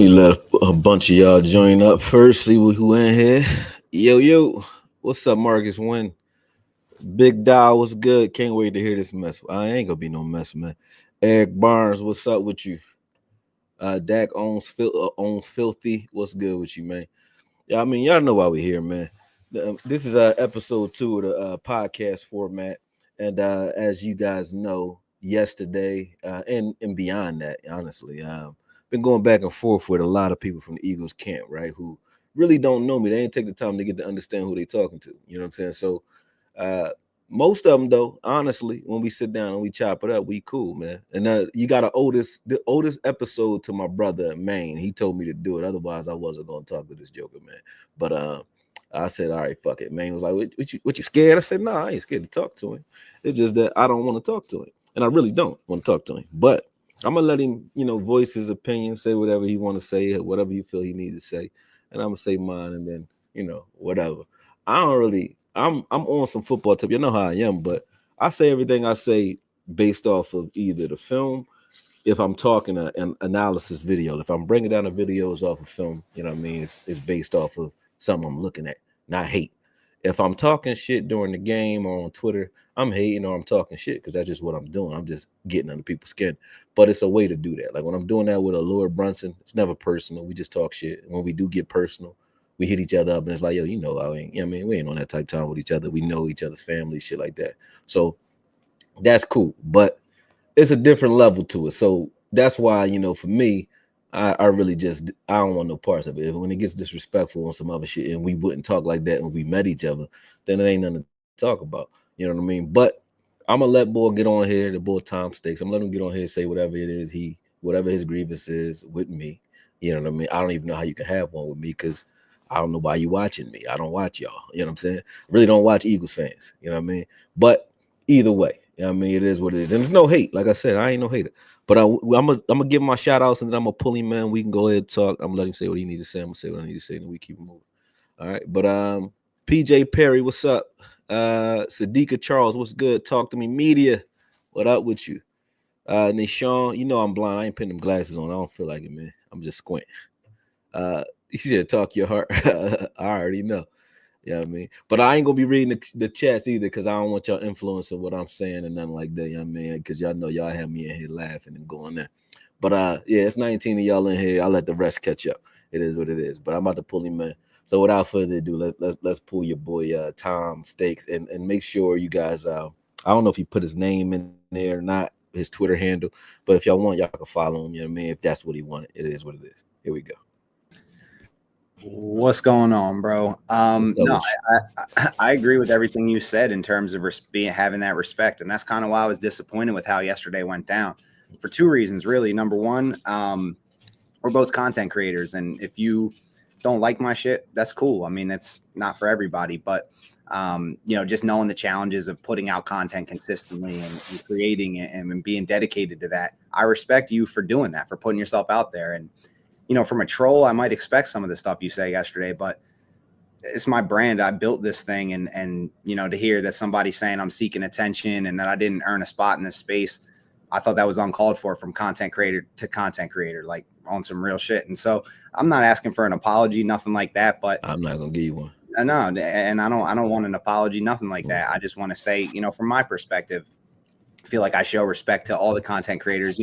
me let a bunch of y'all join up first, see who in here. Yo, what's up, Marcus Win? Big Dow, what's good? Can't wait to hear this mess. I ain't gonna be no mess, man. Eric Barnes, what's up with you? Dak owns filthy. What's good with you, man? Yeah, I mean, y'all know why we're here, man. This is episode 2 of the podcast format, and as you guys know, yesterday and beyond that, honestly, been going back and forth with a lot of people from the Eagles camp, right? Who really don't know me. They ain't take the time to get to understand who they talking to. You know what I'm saying? So, uh, most of them, though, honestly, when we sit down and we chop it up, we cool, man. And you got the oldest episode to my brother in Maine. He told me to do it. Otherwise, I wasn't gonna talk to this joker, man. But I said, all right, fuck it. Maine was like, what you scared? I said, no, I ain't scared to talk to him. It's just that I don't want to talk to him. And I really don't want to talk to him. But I'm gonna let him, voice his opinion, say whatever he want to say, whatever you feel he needs to say. And I'm gonna say mine and then, whatever. I don't really I'm on some football tip. You know how I am, but I say everything I say based off of either the film, if I'm talking an analysis video, if I'm bringing down the videos off of film, you know what I mean? It's based off of something I'm looking at, not hate. If I'm talking shit during the game or on Twitter, I'm hating or I'm talking shit because that's just what I'm doing. I'm just getting under people's skin. But it's a way to do that. Like when I'm doing that with a Lord Brunson, it's never personal. We just talk shit. And when we do get personal, we hit each other up and it's like, yo, I ain't, we ain't on that type time with each other. We know each other's family, shit like that. So that's cool. But it's a different level to it. So that's why, for me, I really just I don't want no parts of it. When it gets disrespectful on some other shit and we wouldn't talk like that when we met each other, then it ain't nothing to talk about. You know what I mean? But I'm gonna let Bull get on here, the Bull Tom Stakes. I'm gonna let him get on here and say whatever it is whatever his grievance is with me. You know what I mean? I don't even know how you can have one with me because I don't know why you watching me. I don't watch y'all. You know what I'm saying? I really don't watch Eagles fans. You know what I mean? But either way, you know what I mean? It is what it is. And it's no hate. Like I said, I ain't no hater. But I'm gonna give him my shout outs and then I'm gonna pull him in. We can go ahead and talk. I'm gonna let him say what he needs to say. I'm gonna say what I need to say, and we keep moving. All right. But PJ Perry, what's up? Sadiqa Charles, what's good? Talk to me, media. What up with you? Nishan, I'm blind. I ain't putting them glasses on. I don't feel like it, man. I'm just squinting. You should talk your heart. I already know. You know what I mean? But I ain't gonna be reading the chats either because I don't want y'all influencing what I'm saying and nothing like that, you know what I mean? Because y'all know y'all have me in here laughing and going there. But yeah, it's 19 of y'all in here. I'll let the rest catch up. It is what it is. But I'm about to pull him in. So without further ado, let's pull your boy Tom Stakes and make sure you guys I don't know if he put his name in there or not, his Twitter handle, but if y'all want, y'all can follow him, you know what I mean? If that's what he wanted, it is what it is. Here we go. What's going on, bro? No, I agree with everything you said in terms of having that respect, and that's kind of why I was disappointed with how yesterday went down for two reasons, really. Number one, we're both content creators, and if you don't like my shit, that's cool. I mean, it's not for everybody, but just knowing the challenges of putting out content consistently and creating it and being dedicated to that, I respect you for doing that, for putting yourself out there. And from a troll, I might expect some of the stuff you say yesterday, but it's my brand. I built this thing, and to hear that somebody's saying I'm seeking attention and that I didn't earn a spot in this space, I thought that was uncalled for from content creator to content creator, like on some real shit. And so I'm not asking for an apology, nothing like that, but I'm not gonna give you one. No, and I don't want an apology, nothing like that. I just want to say, from my perspective, I feel like I show respect to all the content creators.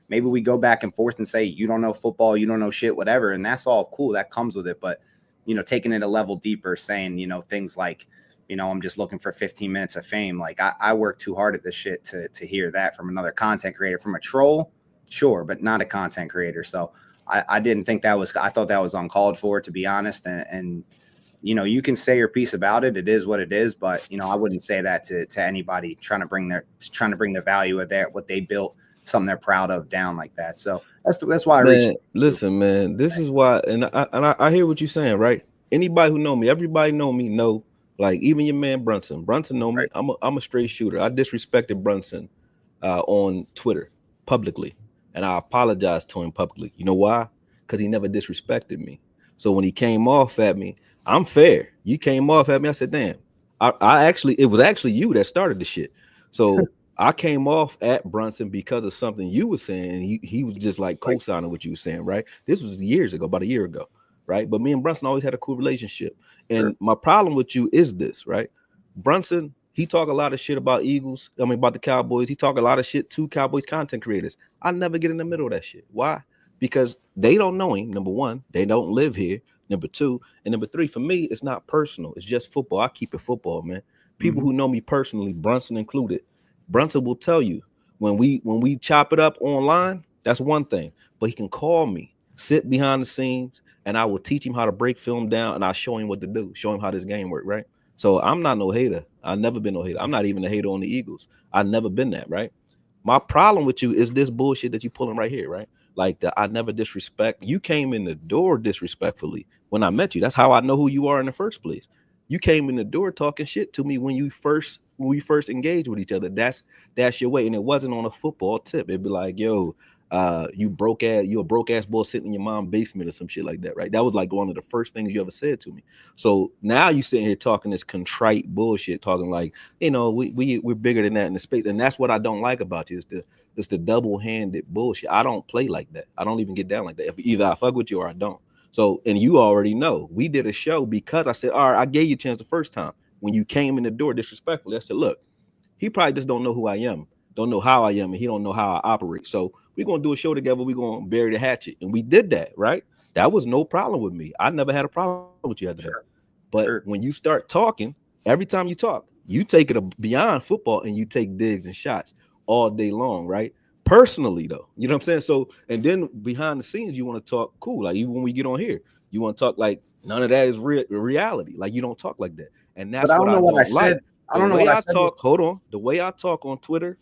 Maybe we go back and forth and say, you don't know football, you don't know shit, whatever. And that's all cool. That comes with it. But, taking it a level deeper, saying, things like, I'm just looking for 15 minutes of fame. Like I work too hard at this shit to hear that from another content creator. From a troll, sure, but not a content creator. So I didn't think I thought that was uncalled for, to be honest. And you can say your piece about it. It is what it is. But, I wouldn't say that to anybody trying to bring the value of what they built, something they're proud of, down like that. So that's why I reached. Listen, man, this is why, and I hear what you're saying, right? Anybody who know me, everybody know, like even your man Brunson know me. Right. I'm a straight shooter. I disrespected Brunson on Twitter publicly, and I apologized to him publicly. You know why? Because he never disrespected me. So when he came off at me, I'm fair. You came off at me. I said, damn. It was actually you that started the shit. So I came off at Brunson because of something you were saying, and he was just like Like, co-signing what you were saying, right? This was years ago, about a year ago, right? But me and Brunson always had a cool relationship. sure. And my problem with you is this, right? Brunson, he talk a lot of shit about Eagles. I mean, about the Cowboys. He talk a lot of shit to Cowboys content creators. I never get in the middle of that shit. Why? Because they don't know him. Number one, they don't live here. Number two, and number three, for me, it's not personal. It's just football. I keep it football, man. People Mhm. who know me personally, Brunson included, Brunson will tell you when we chop it up online, that's one thing. But he can call me, sit behind the scenes, and I will teach him how to break film down, and I'll show him what to do, show him how this game works, right? So I'm not no hater. I've never been no hater. I'm not even a hater on the Eagles. I've never been that, right? My problem with you is this bullshit that you pulling right here, right? Like the I never disrespect. You came in the door disrespectfully when I met you. That's how I know who you are in the first place. You came in the door talking shit to me when we first engaged with each other. That's your way, and it wasn't on a football tip. It'd be like, yo, you a broke ass boy sitting in your mom's basement or some shit like that, right? That was like one of the first things you ever said to me. So now you sitting here talking this contrite bullshit, talking like, we're bigger than that in the space, and that's what I don't like about you. It's the double-handed bullshit. I don't play like that. I don't even get down like that. If either I fuck with you or I don't. So, and you already know we did a show because I said, all right, I gave you a chance the first time when you came in the door disrespectfully. I said, look, he probably just don't know who I am, don't know how I am, and he don't know how I operate. So we're gonna do a show together. We're gonna bury the hatchet, and we did that, right? That was no problem with me. I never had a problem with you after that. Sure. But Sure. when you start talking, every time you talk, you take it beyond football and you take digs and shots all day long, right? Personally, though, you know what I'm saying? So, and then behind the scenes, you want to talk cool. Like, even when we get on here, you want to talk like none of that is reality. Like, you don't talk like that. And But that's I what don't I know what I don't said. like. I The don't know way what I I said was talk, hold on. The way I talk on Twitter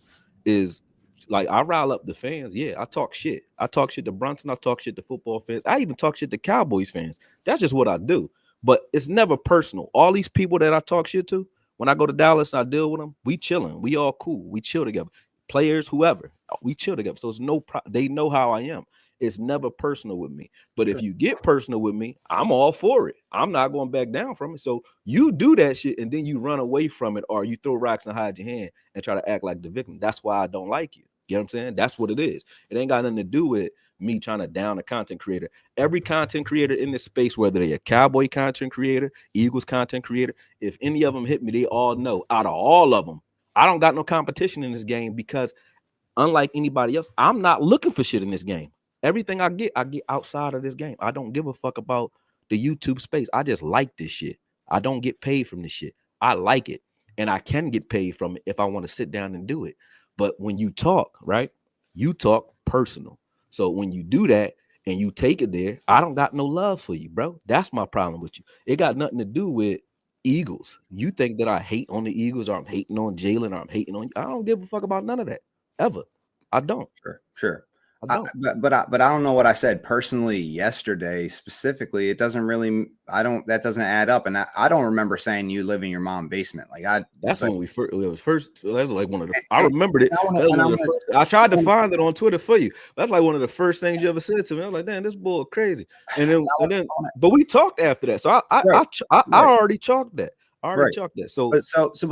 is like I rile up the fans. Yeah, I talk shit. I talk shit to Brunson. I talk shit to football fans. I even talk shit to Cowboys fans. That's just what I do. But it's never personal. All these people that I talk shit to, when I go to Dallas and I deal with them, we chilling. We all cool. We chill together. Players, whoever, we chill together. So it's they know how I am. It's never personal with me. But if sure. you get personal with me, I'm all for it. I'm not going back down from it. So you do that shit and then you run away from it, or you throw rocks and hide your hand and try to act like the victim. That's why I don't like you. You know what I'm saying? That's what it is. It ain't got nothing to do with me trying to down a content creator. Every content creator in this space, whether they're a Cowboy content creator, Eagles content creator, if any of them hit me, they all know out of all of them, I don't got no competition in this game because unlike anybody else, I'm not looking for shit in this game. Everything I get outside of this game. I don't give a fuck about the YouTube space. I just like this shit. I don't get paid from this shit. I like it. And I can get paid from it if I want to sit down and do it. But when you talk, right? You talk personal. So when you do that and you take it there, I don't got no love for you, bro. That's my problem with you. It got nothing to do with Eagles. You think that I hate on the Eagles or I'm hating on Jalen or I'm hating on you. I don't give a fuck about none of that ever. I don't. Sure. Sure. I don't. But I don't know what I said personally yesterday specifically. It doesn't really. I don't. That doesn't add up. And I don't remember saying you live in your mom's basement. Like I. That's But when we first. It was first. That was like one of the. I and, remembered it. and I want That to. was And I one of want the to. first. I tried to find it on Twitter for you. That's like one of the first things you ever said to me. I was like, damn, this bull crazy. But we talked after that. So Right. I Right. already chalked that. I already Right. chalked that. So But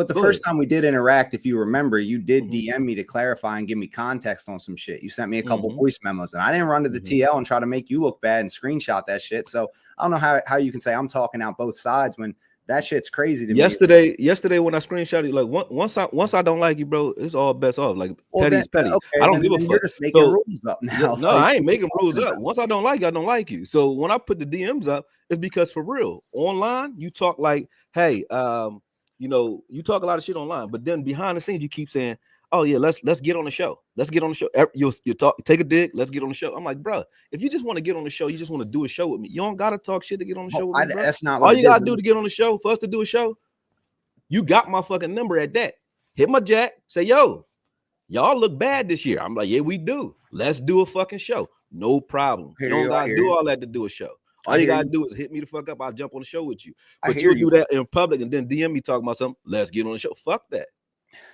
the go first ahead. time we did interact, if you remember, you did Mm-hmm, DM me to clarify and give me context on some shit. You sent me a couple mm-hmm, voice memos, and I didn't run to the mm-hmm. TL and try to make you look bad and screenshot that shit. So I don't know how you can say I'm talking out both sides when that shit's crazy to me. Yesterday when I screenshot it, like once I don't like you, bro, it's all best off. Like Well, then petty's petty. okay, I don't then give a you're fuck. just making So rules up yeah, now. no, Like, I ain't what are you making rules talking up. about? Once I don't like you, I don't like you. So when I put the DMs up, it's because for real. Online, you talk like, hey, you talk a lot of shit online, but then behind the scenes, you keep saying, "Oh yeah, let's get on the show. Let's get on the show." You talk, take a dig. Let's get on the show. I'm like, bro, if you just want to get on the show, you just want to do a show with me. You don't gotta talk shit to get on the show Well, with me, bro. that's not what All it you is. gotta do to get on the show for us to do a show, you got my fucking number at that. Hit my jack. Say, yo, y'all look bad this year. I'm like, yeah, we do. Let's do a fucking show. No problem. I You hear don't you. I gotta hear do you. all that to do a show. All I you hear gotta you. do is hit me the fuck up. I'll jump on the show with you. I But hear you'll you. do that in public and then DM me talking about something. Let's get on the show. Fuck that.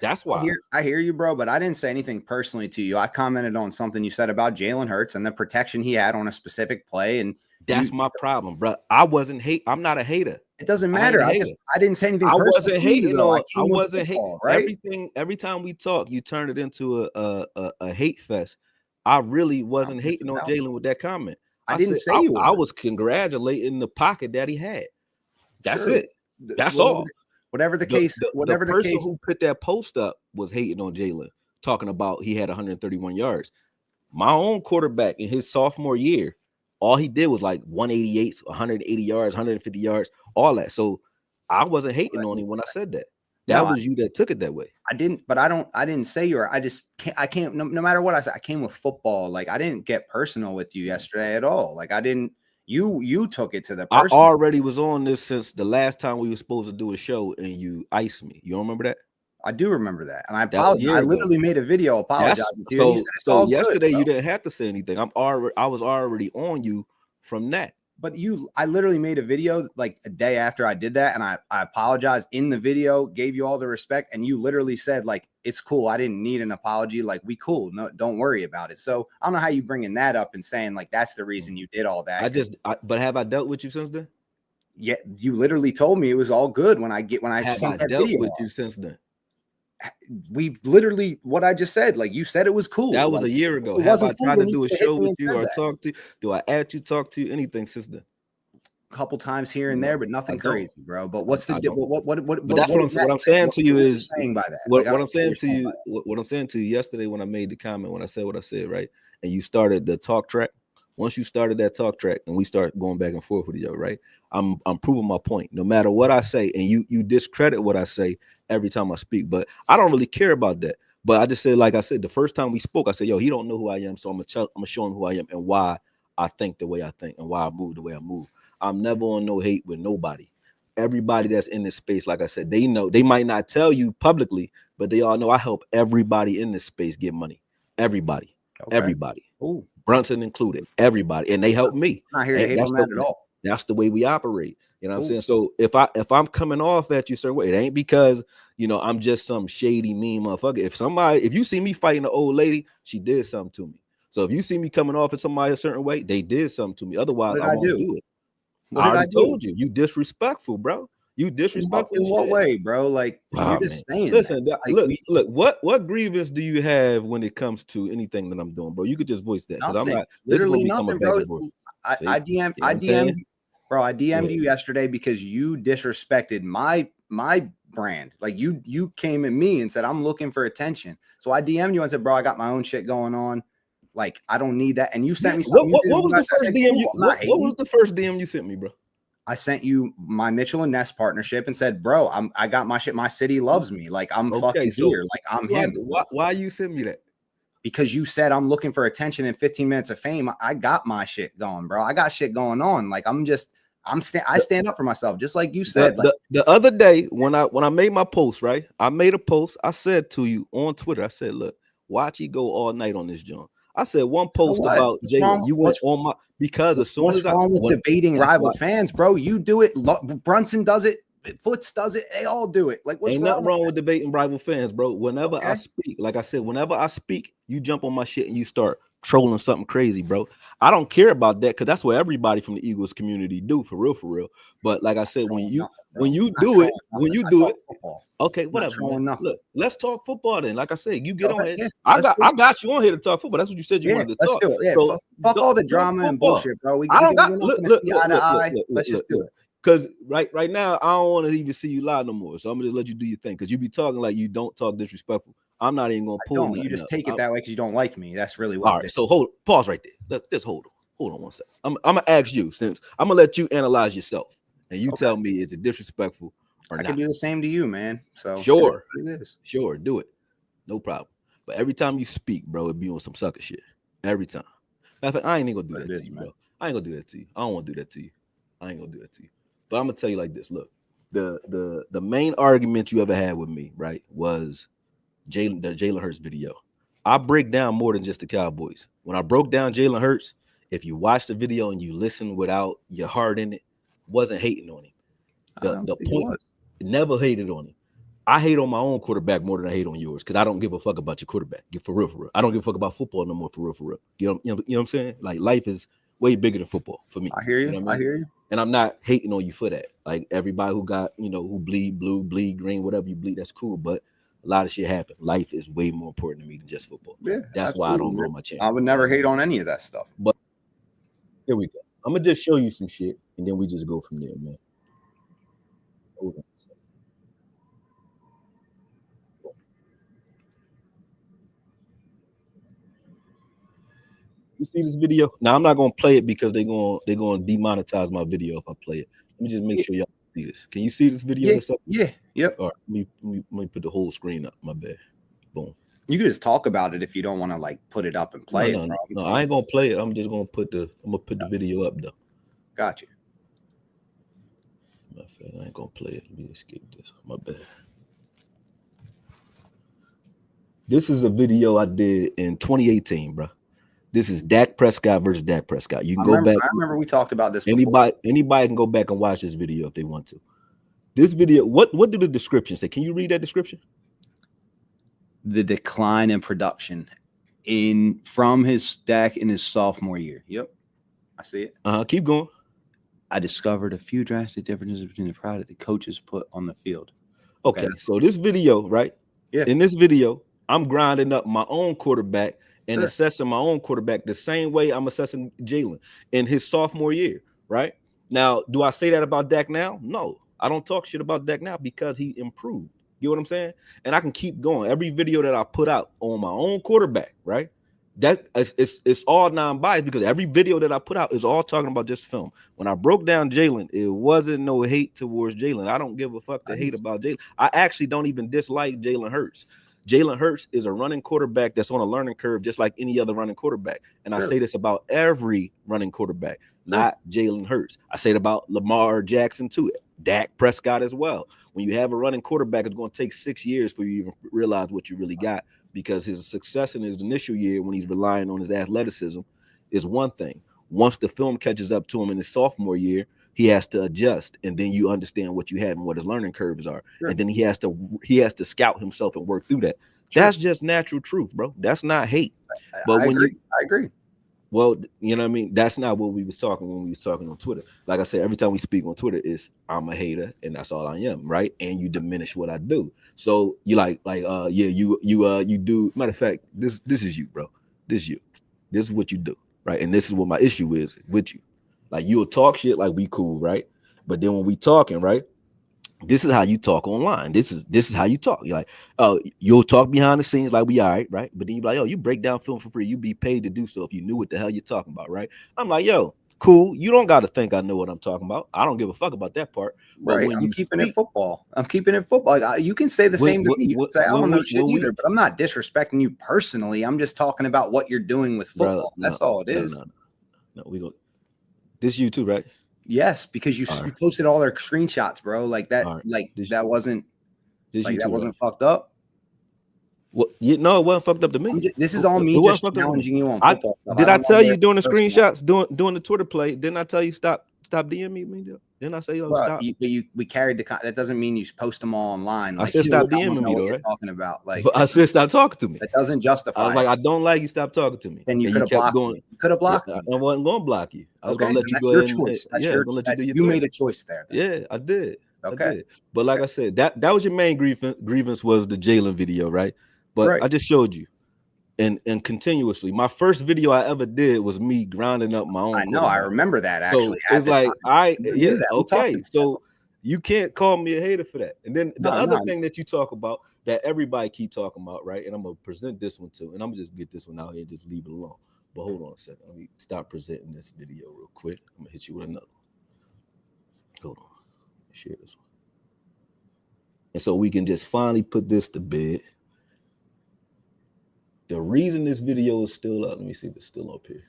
That's why. I hear you, bro, but I didn't say anything personally to you. I commented on something you said about Jalen Hurts and the protection he had on a specific play. And That's you my problem, bro. I wasn't hate. I'm not a hater. It doesn't matter. I didn't say anything I personal wasn't to you, hating though. on. I came with wasn't hating. football, right? Every time we talk, you turn it into a hate fest. I really wasn't hating on Jalen with that comment. I didn't say you were. I was congratulating the pocket that he had. That's Sure. it. That's all. Whatever the case, whatever the person case. who put that post up was hating on Jalen, talking about he had 131 yards. My own quarterback in his sophomore year, all he did was like 188, 180 yards, 150 yards, all that. So I wasn't hating on him when I said that. That was you that took it that way. I didn't say you were. I can't, no matter what I said, I came with football. Like, I didn't get personal with you yesterday at all. Like, I didn't, you took it to the person. I already was on this since the last time we were supposed to do a show and you iced me. You don't remember that? I do remember that. And I apologize. I literally made a video apologizing to you. And you said it's all yesterday good, you didn't have to say anything. I was already on you from that. But I literally made a video like a day after I did that. And I apologized in the video, gave you all the respect. And you literally said, like, it's cool. I didn't need an apology. Like, we cool. No, don't worry about it. So I don't know how you bringing that up and saying like, that's the reason you did all that. But have I dealt with you since then? Yeah. You literally told me it was all good when I sent that video with you since then. We literally, what I just said, like, you said it was cool. That was a year ago. Have I tried to do a show with you or talk to you? Do I add you, talk to you, anything since then? A couple times here and there, but nothing crazy, bro. But what's the what I'm saying to you is saying by that? What I'm saying to you, what I'm saying to you yesterday when I made the comment, when I said what I said, right? And you started the talk track. Once you started that talk track and we start going back and forth with each other, right? I'm proving my point. No matter what I say, and you discredit what I say every time I speak, but I don't really care about that. But I just said, like I said, the first time we spoke, I said, yo, he don't know who I am, so I'm gonna show him who I am and why I think the way I think and why I move the way I move. I'm never on no hate with nobody. Everybody that's in this space, like I said, they know. They might not tell you publicly, but they all know I help everybody in this space get money. Everybody. Ooh. Brunson included, everybody, and they help me. I'm not here to hate on that at all. That's the way we operate. You know what I'm saying? So if I'm coming off at you a certain way, it ain't because I'm just some shady mean motherfucker. If you see me fighting an old lady, she did something to me. So if you see me coming off at somebody a certain way, they did something to me. Otherwise, I won't do it. I already told you disrespectful, bro. You disrespectful. In what way, bro? Like, you're just saying. Listen, look. What grievance do you have when it comes to anything that I'm doing, bro? You could just voice that because I'm not literally nothing, bro. I DM'd you yesterday because you disrespected my brand. Like, you came at me and said I'm looking for attention. So I DM'd you and said, bro, I got my own shit going on. Like, I don't need that. And you sent me something. What was the first DM you? What was the first DM you sent me, bro? I sent you my Mitchell and Ness partnership and said, bro, I got my shit. My city loves me. Like, I'm fucking here. Like, I'm him. Why you sent me that? Because you said I'm looking for attention in 15 minutes of fame. I got my shit going, bro. I got shit going on. Like, I stand up for myself, just like you said. The other day when I made my post, right? I made a post. I said to you on Twitter, I said, look, watch he go all night on this joint. I said one post about Jalen. You went on my because as soon as wrong with debating rival fans, bro? You do it. Brunson does it. Foots does it. They all do it. Like, what's ain't nothing wrong with debating rival fans, bro. Whenever I speak, like I said, whenever I speak, you jump on my shit and you start trolling something crazy, bro. I don't care about that because that's what everybody from the Eagles community do, for real. But like I said, when you do it, okay, whatever. Look, let's talk football then. Like I said, you get on here. I got you on here to talk football. That's what you said you wanted to talk. Do it. Yeah, so, fuck all the drama and bullshit, bro. Let's just do it. Because right now, I don't want to even see you lie no more. So I'm gonna just let you do your thing because you be talking like you don't talk disrespectful. I'm not even gonna pull. You just take it that way because you don't like me. That's really what. All right. So pause right there. Just hold on 1 second. I'm gonna ask you, since I'm gonna let you analyze yourself, and you tell me is it disrespectful or not. I can do the same to you, man. So sure, do it, no problem. But every time you speak, bro, it be on some sucker shit. Every time. Matter of fact, I ain't even gonna do that to you, bro. I ain't gonna do that to you. I don't want to do that to you. I ain't gonna do that to you. But I'm gonna tell you like this. Look, the main argument you ever had with me, right, was the Jalen Hurts video. I break down more than just the Cowboys. When I broke down Jalen Hurts, if you watch the video and you listen without your heart in it, wasn't hating on him. The point was never hated on him. I hate on my own quarterback more than I hate on yours because I don't give a fuck about your quarterback. For real. I don't give a fuck about football no more. For real. You know what I'm saying? Like, life is way bigger than football for me. I hear you. You know what I I mean? hear you. And I'm not hating on you for that. Like everybody who got, who bleed blue, bleed green, whatever you bleed, that's cool. But a lot of shit happen. Life is way more important to me than just football. Yeah, That's why I don't absolutely. go on my channel. I would never hate on any of that stuff. But here we go. I'm gonna just show you some shit, and then we just go from there, man. Hold on. You see this video? Now I'm not gonna play it because they're gonna demonetize my video if I play it. Let me just make sure y'all see this. Can you see this video Yeah, that's up? yep. All right, let me put the whole screen up. My bad. Boom. You can just talk about it if you don't want to like put it up and play it. No, I ain't gonna play it. I'm just gonna put the video up though. Got you. Matter of fact, I ain't gonna play it. Let me escape this. My bad. This is a video I did in 2018, bro. This is Dak Prescott versus Dak Prescott. You can go back. I remember we talked about this before. Anybody can go back and watch this video if they want to. This video, what do the description say? Can you read that description? The decline in production from his Dak in his sophomore year. Yep. I see it. Keep going. I discovered a few drastic differences between the product the coaches put on the field. Okay. So this video, right? Yeah. In this video, I'm grinding up my own quarterback and assessing my own quarterback the same way I'm assessing Jalen in his sophomore year, right? Now, do I say that about Dak now? No, I don't talk shit about Dak now because he improved. You know what I'm saying? And I can keep going. Every video that I put out on my own quarterback, right? That it's all non-biased because every video that I put out is all talking about just film. When I broke down Jalen, it wasn't no hate towards Jalen. I don't give a fuck to hate about Jalen. I actually don't even dislike Jalen Hurts. Jalen Hurts is a running quarterback that's on a learning curve, just like any other running quarterback. And I say this about every running quarterback, not Jalen Hurts. I say it about Lamar Jackson too, Dak Prescott as well. When you have a running quarterback, it's going to take 6 years for you to even realize what you really got, because his success in his initial year when he's relying on his athleticism is one thing. Once the film catches up to him in his sophomore year, he has to adjust, and then you understand what you have and what his learning curves are. And then he has to scout himself and work through that. That's just natural truth, bro. That's not hate. But I agree. Well, you know what I mean? That's not what we was talking when we was talking on Twitter. Like I said, every time we speak on Twitter, is I'm a hater and that's all I am, right? And you diminish what I do. So you you do. Matter of fact, this is you, bro. This is you. This is what you do, right? And this is what my issue is with you. Like you'll talk shit like we cool, right? But then when we talking, right? This is how you talk online. This is how you talk. You're like, oh, you'll talk behind the scenes like we all right? But then you be like, oh, you break down film for free. You be paid to do so if you knew what the hell you're talking about, right? I'm like, yo, cool. You don't got to think I know what I'm talking about. I don't give a fuck about that part. But when I'm keeping it football. I'm keeping it football. Like, you can say the same to me. You can say, I don't know shit either, but I'm not disrespecting you personally. I'm just talking about what you're doing with football. That's all it is. No, we go. This you too, right? Yes, because you posted all their screenshots, bro. Like that, that wasn't fucked up. Well, it wasn't fucked up to me. This is all me just challenging you on football. Did I tell you during the screenshots, doing the Twitter play? Didn't I tell you stop DMing me? Didn't I say stop? We carried that doesn't mean you post them all online. Like, I said stop DMing me though, right? Talking about like, but I said stop talking to me. That doesn't justify. I was like, I don't like you. Stop talking to me. Then you could have blocked me. You could have blocked me. I wasn't going to block you. I was going to let you go ahead. That's your choice. That's your choice. You made a choice there. Yeah, I did. Okay. I did. But like I said, that was your main grievance was the Jalen video, right? But I just showed you. And continuously, my first video I ever did was me grinding up my own. I know, I remember that actually. So it's like okay. So you can't call me a hater for that. And then the other thing that you talk about that everybody keep talking about, right? And I'm gonna present this one too, and I'm gonna just get this one out here and just leave it alone. But hold on a second. Let me stop presenting this video real quick. I'm gonna hit you with another one. Hold on. Share this one. And so we can just finally put this to bed. The reason this video is still up, let me see if it's still up here.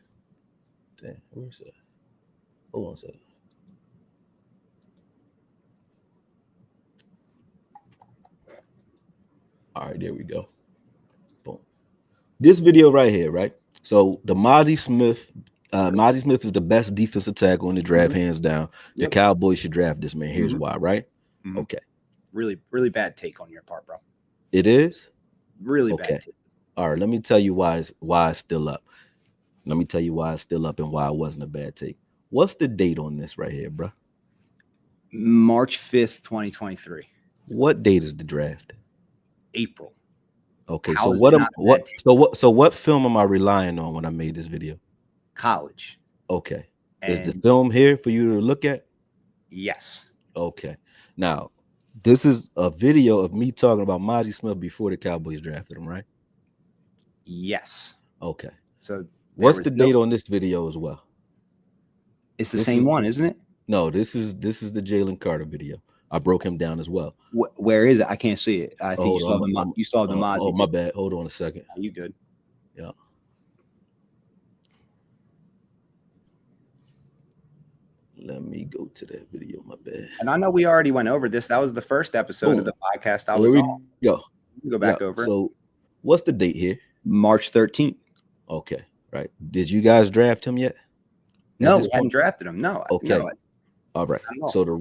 Damn, where's that? Hold on a second. All right, there we go. Boom. This video right here, right? So the Mozzie Smith is the best defensive tackle in the draft, hands down. The Cowboys should draft this man. Here's why, right? Okay. Really, really bad take on your part, bro. It is? Really bad take. All right, let me tell you why it's still up. Let me tell you why it's still up and why it wasn't a bad take. What's the date on this right here, bro? March 5th, 2023. What date is the draft? April. Okay, How so is it what am not a bad take? what film am I relying on when I made this video? College. Okay. Is the And film here for you to look at? yes. Okay. Now, this is a video of me talking about Mozzie Smith before the Cowboys drafted him, right? Yes. Okay. So there What's was the no, date on this video as well? it's the This same is one, isn't it? no, this is the Jalen Carter video. I broke him down as well. Where is it? I can't see it. I Oh, think hold on. you still have the Oh, Mozzie my video. bad. Hold on a second. Are you good? Yeah. Let me go to that video. My bad. And I know we already went over this. That was the first episode of Boom. the podcast I Here was we on. go. Go back over it. So, what's the date here? March 13th. Okay. Right. Did you guys draft him yet? No, we hadn't drafted him. No. Okay. No. All right. So the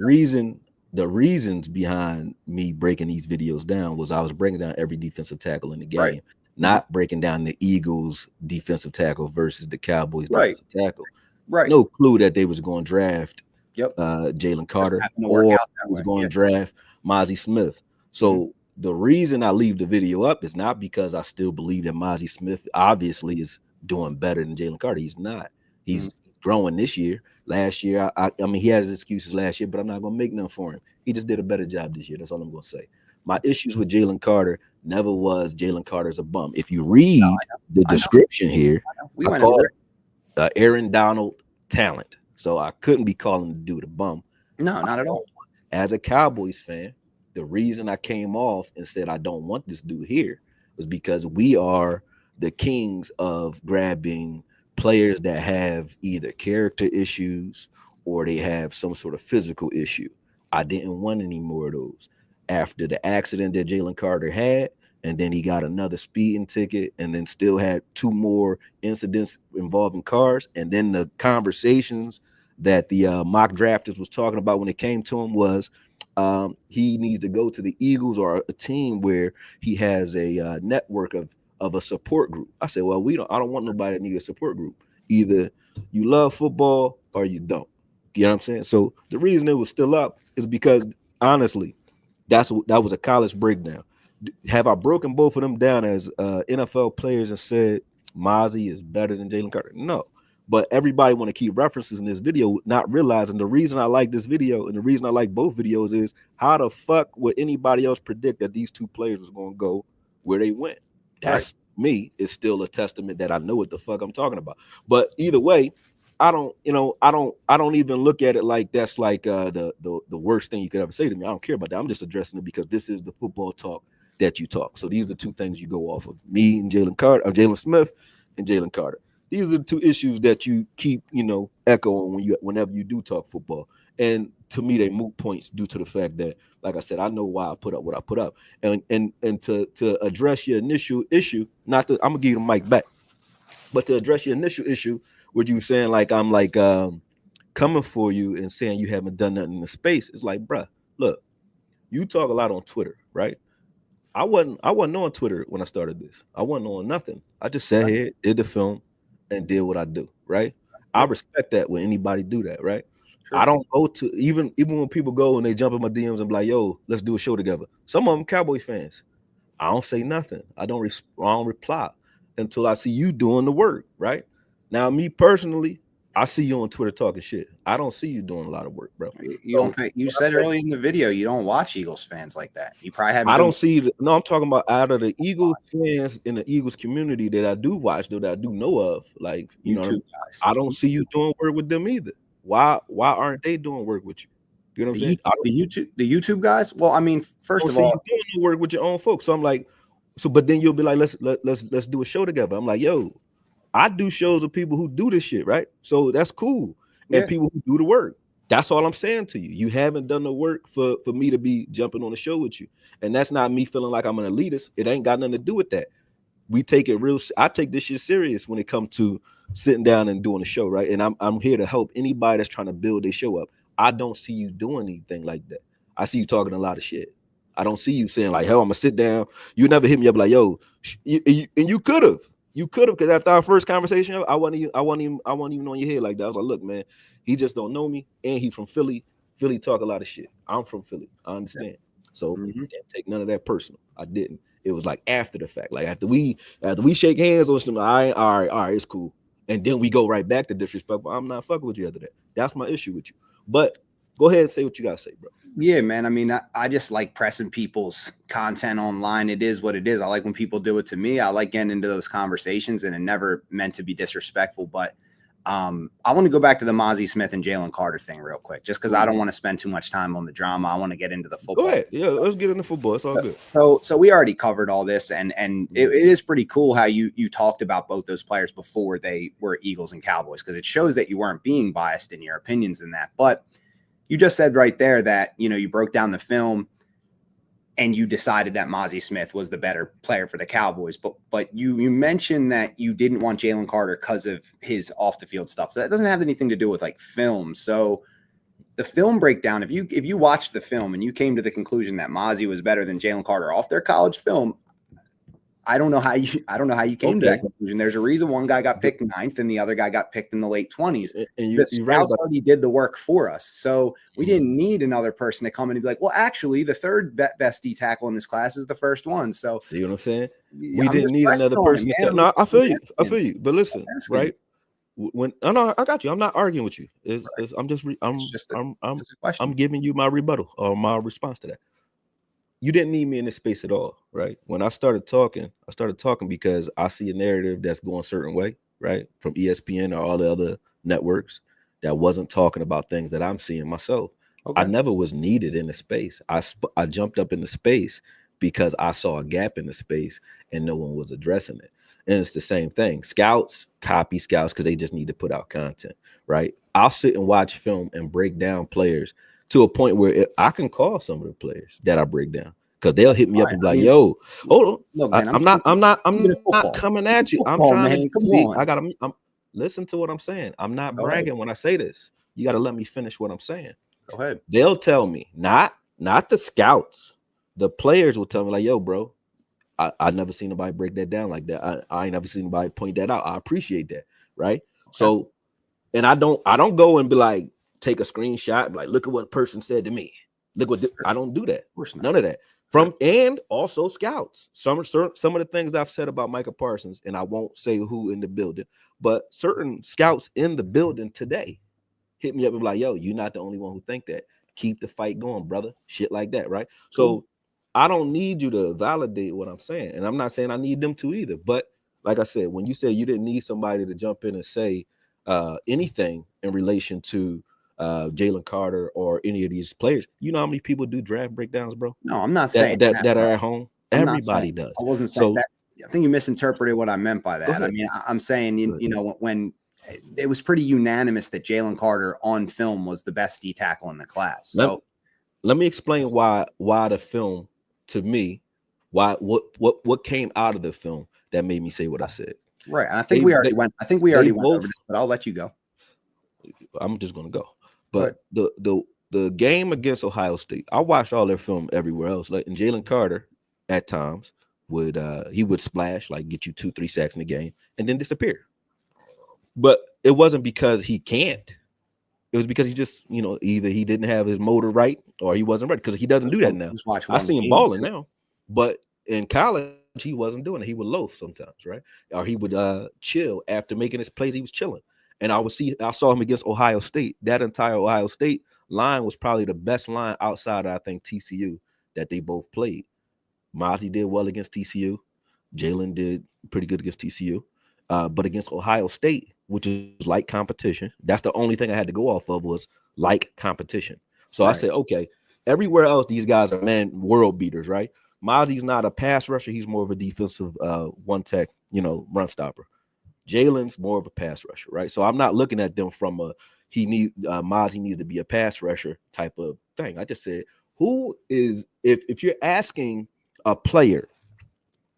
reasons behind me breaking these videos down was I was breaking down every defensive tackle in the game, Right. not breaking down the Eagles defensive tackle versus the Cowboys Right. defensive tackle. Right. No clue that they was going to draft Yep. Jalen Carter happened to work or out that was way. going Yeah. to draft Mozzie Smith. So the reason I leave the video up is not because I still believe that Mozzie Smith obviously is doing better than Jalen Carter. He's not. He's growing this year. Last year, I mean, he had his excuses last year, but I'm not going to make none for him. He just did a better job this year. That's all I'm going to say. My issues with Jalen Carter never was Jalen Carter's a bum. If you read the description here, We I went call over it. it Aaron Donald talent. So I couldn't be calling the dude a bum. No, not at all. As a Cowboys fan, the reason I came off and said I don't want this dude here was because we are the kings of grabbing players that have either character issues or they have some sort of physical issue. I didn't want any more of those. After the accident that Jalen Carter had, and then he got another speeding ticket, and then still had two more incidents involving cars, and then the conversations that the mock drafters was talking about when it came to him was he needs to go to the Eagles or a team where he has a network of a support group. I said, well, I don't want nobody that needs a support group. Either you love football or you don't. You know what I'm saying? So the reason it was still up is because honestly, that was a college breakdown. Have I broken both of them down as NFL players and said Mozzie is better than Jalen Carter? No. But everybody want to keep references in this video, not realizing the reason I like this video and the reason I like both videos is how the fuck would anybody else predict that these two players was going to go where they went? That's me. It's still a testament that I know what the fuck I'm talking about. But either way, I don't even look at it like that's like the worst thing you could ever say to me. I don't care about that. I'm just addressing it because this is the football talk that you talk. So these are the two things you go off of: me and Jalen Carter, or Jalen Smith and Jalen Carter. These are the two issues that you keep, echoing whenever you do talk football. And to me, they moot points due to the fact that, like I said, I know why I put up what I put up. And to address your initial issue, I'm gonna give you the mic back, but to address your initial issue, where you saying like I'm like coming for you and saying you haven't done nothing in the space, it's like, bruh, look, you talk a lot on Twitter, right? I wasn't on Twitter when I started this. I wasn't on nothing. I just sat here, did the film, and did what I do, right? I respect that when anybody do that, right? Sure. I don't go to even when people go and they jump in my DMs and be like, yo, let's do a show together. Some of them Cowboy fans. I don't say nothing. I don't reply until I see you doing the work, right? Now, me personally, I see you on Twitter talking shit. I don't see you doing a lot of work, bro. You said earlier in the video you don't watch Eagles fans like that. You probably haven't. I don't see. No, I'm talking about out of the Eagles fans in the Eagles community that I do watch, though, that I do know of. Like, YouTube guys. I don't see you doing work with them either. Why aren't they doing work with you? You know what I'm saying? The YouTube guys. Well, I mean, first of all, you doing work with your own folks. So I'm like, but then you'll be like, let's do a show together. I'm like, yo, I do shows with people who do this shit, right? So that's cool. And people who do the work. That's all I'm saying to you. You haven't done the work for me to be jumping on the show with you. And that's not me feeling like I'm an elitist. It ain't got nothing to do with that. We take it real. I take this shit serious when it comes to sitting down and doing a show, right? And I'm here to help anybody that's trying to build their show up. I don't see you doing anything like that. I see you talking a lot of shit. I don't see you saying like, hell, I'm gonna sit down. You never hit me up like, yo, and you could have. You could have, because after our first conversation, I wasn't even on your head like that. I was like, look, man, he just don't know me, and he from Philly. Philly talk a lot of shit. I'm from Philly. I Yeah. understand. So Hmm. can't take none of that personal. I didn't. It was like after the fact, like after we shake hands on some, all right, it's cool, and then we go right back to disrespect. But I'm not fucking with you after that. That's my issue with you. But go ahead and say what you gotta say, bro. Yeah, man. I mean, I just like pressing people's content online. It is what it is. I like when people do it to me. I like getting into those conversations, and it never meant to be disrespectful. But I want to go back to the Mozzie Smith and Jalen Carter thing real quick, just because I don't want to spend too much time on the drama. I want to get into the Go football. ahead. Yeah, let's get into football. It's all good. So we already covered all this, and it is pretty cool how you talked about both those players before they were Eagles and Cowboys, because it shows that you weren't being biased in your opinions in that. But you just said right there that, you broke down the film and you decided that Mozzie Smith was the better player for the Cowboys. But you mentioned that you didn't want Jalen Carter because of his off the field stuff. So that doesn't have anything to do with like film. So the film breakdown, if you watched the film and you came to the conclusion that Mozzie was better than Jalen Carter off their college film, I don't know how you came to that Okay. conclusion. There's a reason one guy got picked ninth and the other guy got picked in the late 20s. And The you're right scouts about. already did the work for us. So we didn't need another person to come in and be like, well, actually, the third best D tackle in this class is the first one. So See what I'm saying? We I'm didn't just need pressing another on it, person to man. tell. No, I feel you. I Asking. feel you. But listen, Asking. right? When I know I got you. I'm not arguing with you. I'm just It's just a I'm question. giving you my rebuttal or my response to that. You didn't need me in this space at all, right? When I started talking because I see a narrative that's going a certain way, right? From ESPN or all the other networks that wasn't talking about things that I'm seeing myself. I Okay. never was needed in the space. I jumped up in the space because I saw a gap in the space and no one was addressing it. And it's the same thing. Scouts copy scouts because they just need to put out content, right? I'll sit and watch film and break down players to a point where I can call some of the players that I break down because they'll That's hit me up fine. and be I like, mean, "Yo, hold on, look, man, I'm keeping it not football. coming at you. I'm Football, trying to man. Come see. on. I'm listen to what I'm saying. I'm not Go ahead. bragging when I say this. You got to let me finish what I'm saying. Go ahead. They'll tell me, not the scouts. The players will tell me like, "Yo, bro, I never seen nobody break that down like that. I ain't never seen nobody point that out. I appreciate that, right? Okay. So, and I don't go and be like, take a screenshot, and be like, look at what a person said to me. Look what Sure. I don't do that. Of course not. None of that. Sure. And also scouts. Some of the things I've said about Micah Parsons, and I won't say who in the building, but certain scouts in the building today hit me up and be like, yo, you're not the only one who think that. Keep the fight going, brother. Shit like that, right? Cool. So I don't need you to validate what I'm saying. And I'm not saying I need them to either. But like I said, when you say you didn't need somebody to jump in and say anything in relation to Jalen Carter or any of these players, you know how many people do draft breakdowns, bro? No, I'm not That saying that, that, that bro. are at home. I'm not saying. Everybody does. I wasn't saying So that. I think you misinterpreted what I meant by go that. I ahead. mean, I'm saying, Go ahead. when it was pretty unanimous that Jalen Carter on film was the best D tackle in the class. Let, So let me explain why the film to me, what came out of the film that made me say what I said. right, and I think They we they, already went. I think we they already went over both. this, but I'll let you go. I'm just gonna go. Go ahead. But the game against Ohio State, I watched all their film everywhere else. Like, and Jalen Carter at times would he would splash, like get you 2-3 sacks in the game and then disappear. But it wasn't because he can't. It was because he just, either he didn't have his motor right or he wasn't ready, because he doesn't do that now. Just watch I one see him game balling too. now, but in college he wasn't doing it. He would loaf sometimes, right? Or he would chill after making his plays. He was chilling, and I saw him against Ohio State. That entire Ohio State line was probably the best line outside of, I think, TCU that they both played. Mozzie did well against TCU. Jalen did pretty good against TCU. But against Ohio State, which is like competition, that's the only thing I had to go off of was like competition. So I Right. said, okay, everywhere else, these guys are world beaters, right? Mozzie's not a pass rusher. He's more of a defensive one tech, run stopper. Jalen's more of a pass rusher, right? So I'm not looking at them from Mozzie needs to be a pass rusher type of thing. I just said, who is, if you're asking a player,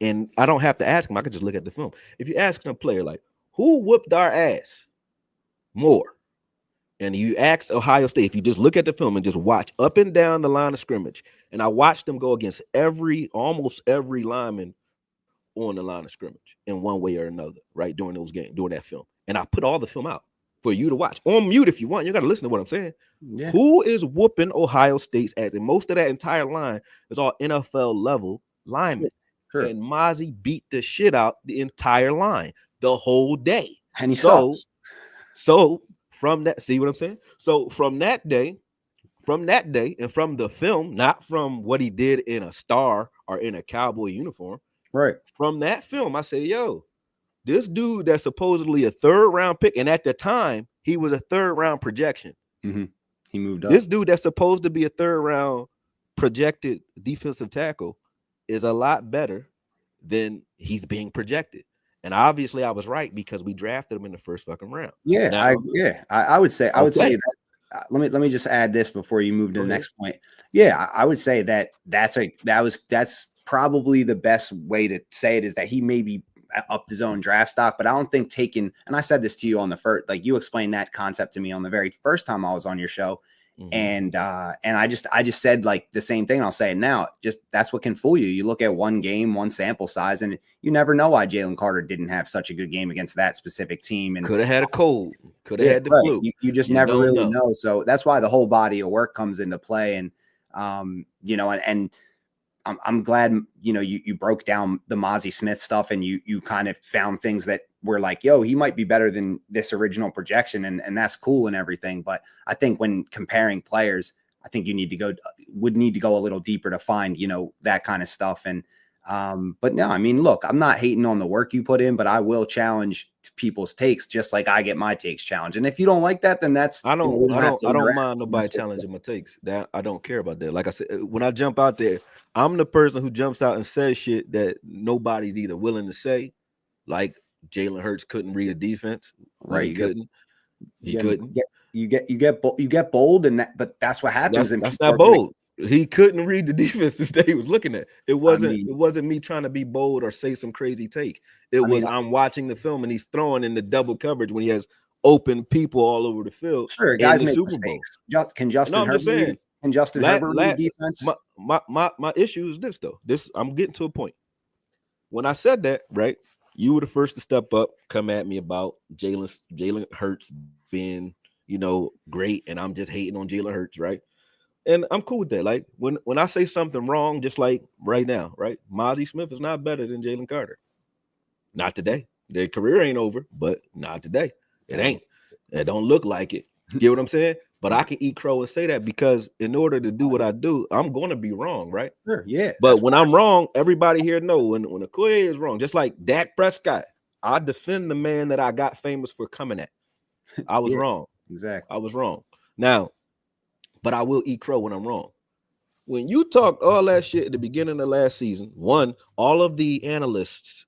and I don't have to ask him, I can just look at the film. If you're asking a player like, who whooped our ass more? And you ask Ohio State, if you just look at the film and just watch up and down the line of scrimmage, and I watched them go against almost every lineman on the line of scrimmage in one way or another, right? During those games, during that film. And I put all the film out for you to watch on mute if you want. You got to listen to what I'm saying. Yeah. Who is whooping Ohio State's ass? And most of that entire line is all NFL level linemen. Sure. And Mozzie beat the shit out the entire line the whole day. And he sucks. So from that, see what I'm saying? So from that day, and from the film, not from what he did in a star or in a cowboy uniform, right? From that film, I say, yo, this dude that's supposedly a third round pick, and at the time he was a third round projection. Mm-hmm. He moved up. This dude that's supposed to be a third round projected defensive tackle is a lot better than he's being projected. And obviously, I was right because we drafted him in the first fucking round. Yeah, now, I would say that. Let me just add this before you move to the next point. Yeah, I would say that's probably the best way to say it is that he may be up his own draft stock, but I don't think taking, and I said this to you on the first, like you explained that concept to me on the very first time I was on your show. Mm-hmm. And I just said like the same thing. I'll say it now. Just that's what can fool you. You look at one game, one sample size, and you never know why Jalen Carter didn't have such a good game against that specific team. And could have had a cold, could have had the flu. You just never really know. So that's why the whole body of work comes into play. And and I'm glad you broke down the Mozzie Smith stuff and you kind of found things that were like, yo, he might be better than this original projection, and that's cool and everything. But I think when comparing players, I think you would need to go a little deeper to find that kind of stuff. And but no, I mean, look, I'm not hating on the work you put in, but I will challenge people's takes just like I get my takes challenged. And if you don't like that, then that's I don't mind nobody challenging my takes. That I don't care about that. Like I said, when I jump out there, I'm the person who jumps out and says shit that nobody's either willing to say, like Jalen Hurts couldn't read a defense. Right. He couldn't. You get bold, and but that's what happens. That's not bold. He couldn't read the defenses that he was looking at. It wasn't me trying to be bold or say some crazy take. I'm watching the film and he's throwing in the double coverage when he has open people all over the field. Sure, guys make mistakes. Can Justin Herbert read defense? My issue is this though. I'm getting to a point. When I said that, right, you were the first to step up, come at me about Jalen Hurts being, great, and I'm just hating on Jalen Hurts, right? And I'm cool with that. Like when I say something wrong, just like right now, right? Mozzie Smith is not better than Jalen Carter. Not today. Their career ain't over, but not today. It ain't. It don't look like it. You get what I'm saying? But I can eat crow and say that because in order to do what I do, I'm going to be wrong, right? Sure, yeah. But when I'm wrong, everybody here know when Akoye is wrong. Just like Dak Prescott, I defend the man that I got famous for coming at. I was wrong. Exactly. I was wrong. Now, but I will eat crow when I'm wrong. When you talked all that shit at the beginning of last season, one, all of the analysts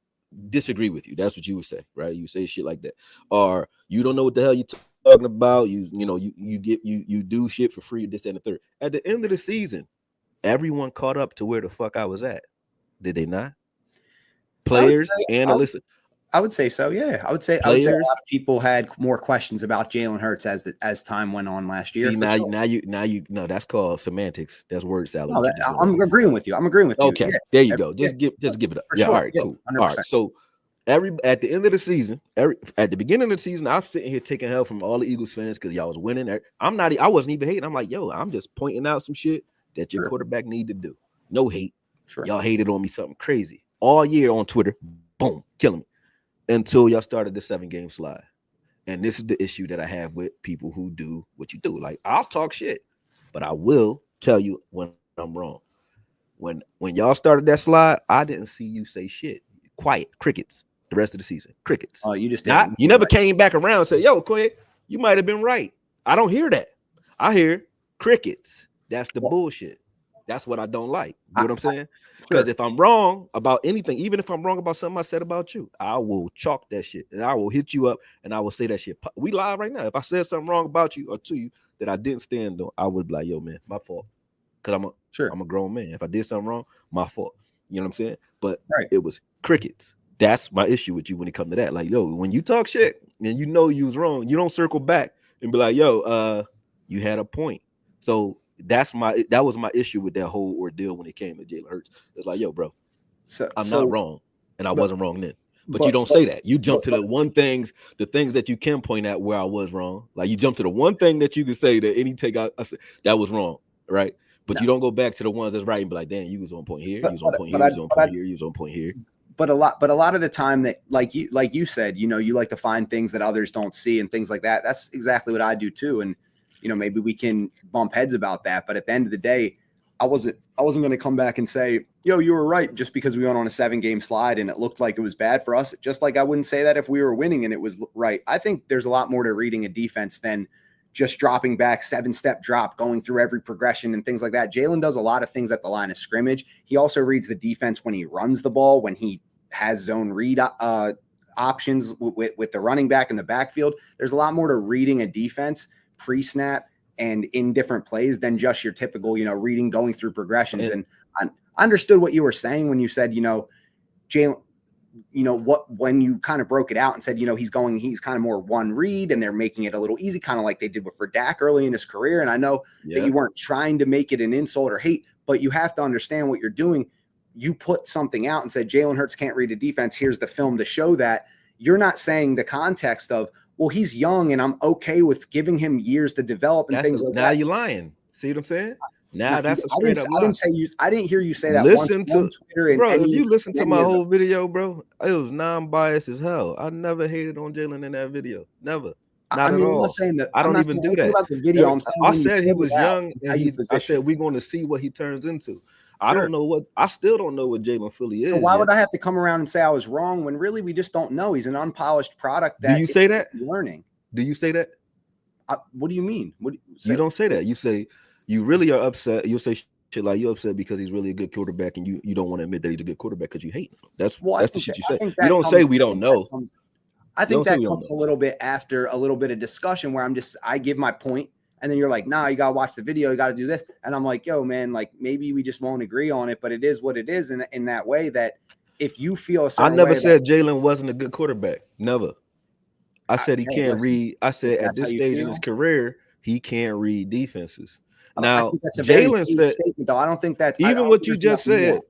disagree with you. That's what you would say, right? You say shit like that, or you don't know what the hell you're talking about. You do shit for free. This and the third. At the end of the season, everyone caught up to where the fuck I was at. Did they not? Players, analysts. I would say so. Yeah, I would say a lot of people had more questions about Jalen Hurts as time went on last year. See, now you that's called semantics. That's word salad. No, I'm agreeing with you. Okay, there you go. Just give it up. Yeah, sure. All right, cool. 100%. All right. So at the end of the season, at the beginning of the season, I'm sitting here taking hell from all the Eagles fans because y'all was winning. I wasn't even hating. I'm like, yo, I'm just pointing out some shit that your quarterback need to do. No hate. Sure. Y'all hated on me something crazy all year on Twitter. Boom, killing me. Until y'all started the 7-game slide. And this is the issue that I have with people who do what you do. Like, I'll talk shit, but I will tell you when I'm wrong. When y'all started that slide, I didn't see you say shit. Quiet, crickets, the rest of the season. Crickets. Oh, you just you never came back around and said, yo, Akoye, you might have been right. I don't hear that. I hear crickets. That's the bullshit. That's what I don't like. You know what I'm saying? Because if I'm wrong about anything, even if I'm wrong about something I said about you, I will chalk that shit and I will hit you up and I will say that shit. We live right now. If I said something wrong about you or to you that I didn't stand on, I would be like, yo, man, my fault. Because I'm a grown man. If I did something wrong, my fault. You know what I'm saying? But it was crickets. That's my issue with you when it comes to that. Like, yo, when you talk shit and you know you was wrong, you don't circle back and be like, yo, you had a point. So that was my issue with that whole ordeal when it came to Jalen Hurts. It's like, yo, bro, I'm not wrong. and I wasn't wrong then. But you don't say that. You jump to the things that you can point at where I was wrong. Like you jump to the one thing that you can say that any take I said that was wrong, right? But you don't go back to the ones that's right and be like, damn, you was on point here, you was on point here, you was on point here, you was on point here. But a lot of the time that like you said, you like to find things that others don't see and things like that. That's exactly what I do too. And maybe we can bump heads about that. But at the end of the day, I wasn't going to come back and say, yo, you were right just because we went on a 7-game slide and it looked like it was bad for us. Just like I wouldn't say that if we were winning and it was right. I think there's a lot more to reading a defense than just dropping back, 7-step drop, going through every progression and things like that. Jalen does a lot of things at the line of scrimmage. He also reads the defense when he runs the ball, when he has zone read options with the running back in the backfield. There's a lot more to reading a defense pre-snap and in different plays than just your typical, reading, going through progressions. And I understood what you were saying when you said, Jalen, when you kind of broke it out and said, he's kind of more one read and they're making it a little easy, kind of like they did for Dak early in his career. And I know that you weren't trying to make it an insult or hate, but you have to understand what you're doing. You put something out and said, Jalen Hurts can't read a defense. Here's the film to show that. You're not saying the context of, well, he's young and I'm okay with giving him years to develop and things like that. Now you're lying. See what I'm saying? Now that's a straight up lie. I didn't hear you say that listen once on Twitter. Bro, if you listen to my whole video, bro, it was non-biased as hell. I never hated on Jalen in that video. Never. Not at all. I'm not saying that. I don't even do that. About the video, I'm saying I said he was young. And I said we're going to see what he turns into. I don't know I still don't know what Jalen Philly is. So why would I have to come around and say I was wrong when really we just don't know? He's an unpolished product. Do you say that? Learning. Do you say that? What do you mean? You don't say that. You say you really are upset. You'll say shit like you're upset because he's really a good quarterback, and you don't want to admit that he's a good quarterback because you hate him. That's the shit you say. You don't say we don't know. I think that comes a little bit after a little bit of discussion where I give my point. And then you're like, nah, you got to watch the video. You got to do this. And I'm like, yo, man, like maybe we just won't agree on it, but it is what it is in that way that if you feel a certain I never said Jalen wasn't a good quarterback. Never. I said he can't read. I said at this stage in his career, he can't read defenses. Now, Jalen said, statement, though. I don't think that's even what you just said.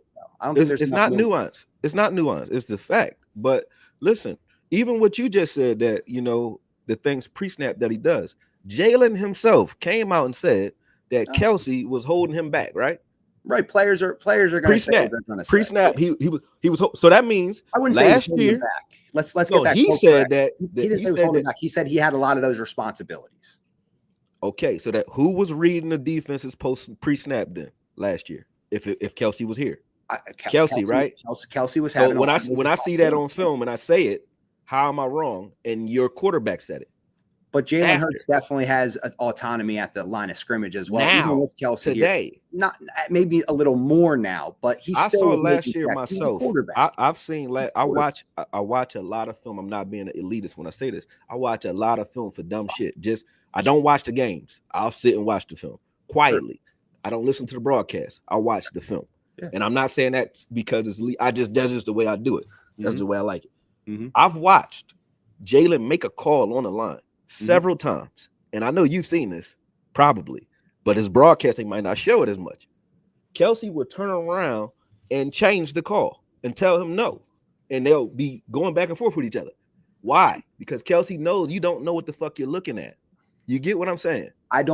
It's not nuance. It's not nuance. It's the fact. But listen, even what you just said that, the things pre-snap that he does. Jalen himself came out and said that Kelsey was holding him back, right? Right. Players are going to say pre-snap. He was so that means I wouldn't last say year. Back. Let's get that. He said that he didn't say he was holding back. He said he had a lot of those responsibilities. Okay, so that who was reading the defenses post pre-snap then last year? If Kelsey was here, Kelsey, right? Kelsey was having. So when I see that on film and I say it, how am I wrong? And your quarterback said it. But Jalen Hurts definitely has autonomy at the line of scrimmage as well. Now, even with Kelsey today, here. Not maybe a little more now, but I saw last year myself. I've seen. I watch a lot of film. I'm not being an elitist when I say this. I watch a lot of film for dumb shit. I don't watch the games. I'll sit and watch the film quietly. Sure. I don't listen to the broadcast. I watch the film, and I'm not saying that because it's. That's just the way I do it. That's the way I like it. Mm-hmm. I've watched Jalen make a call on the line several times, and I know you've seen this probably, but his broadcasting might not show it as much. Kelsey would turn around and change the call and tell him no, and they'll be going back and forth with each other. Why? Because Kelsey knows you don't know what the fuck you're looking at. You get what I'm saying? I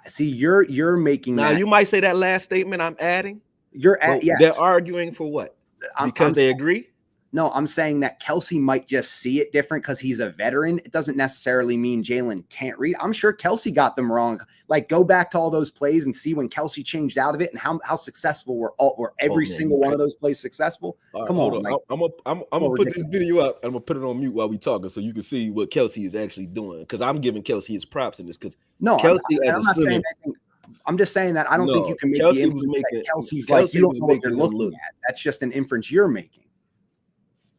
see. You're making now. That. You might say that last statement I'm adding. Yes. They're arguing for what? Because they agree. No, I'm saying that Kelsey might just see it different because he's a veteran. It doesn't necessarily mean Jalen can't read. I'm sure Kelsey got them wrong. Like, go back to all those plays and see when Kelsey changed out of it and how successful were every single one of those plays successful. Come on. Like, I'm gonna put this video up and I'm gonna put it on mute while we talking so you can see what Kelsey is actually doing. Because I'm giving Kelsey his props in this. Because Kelsey, I'm not saying anything. I'm just saying that I don't think you can make the inference that Kelsey's like, you don't know what you're looking at. That's just an inference you're making.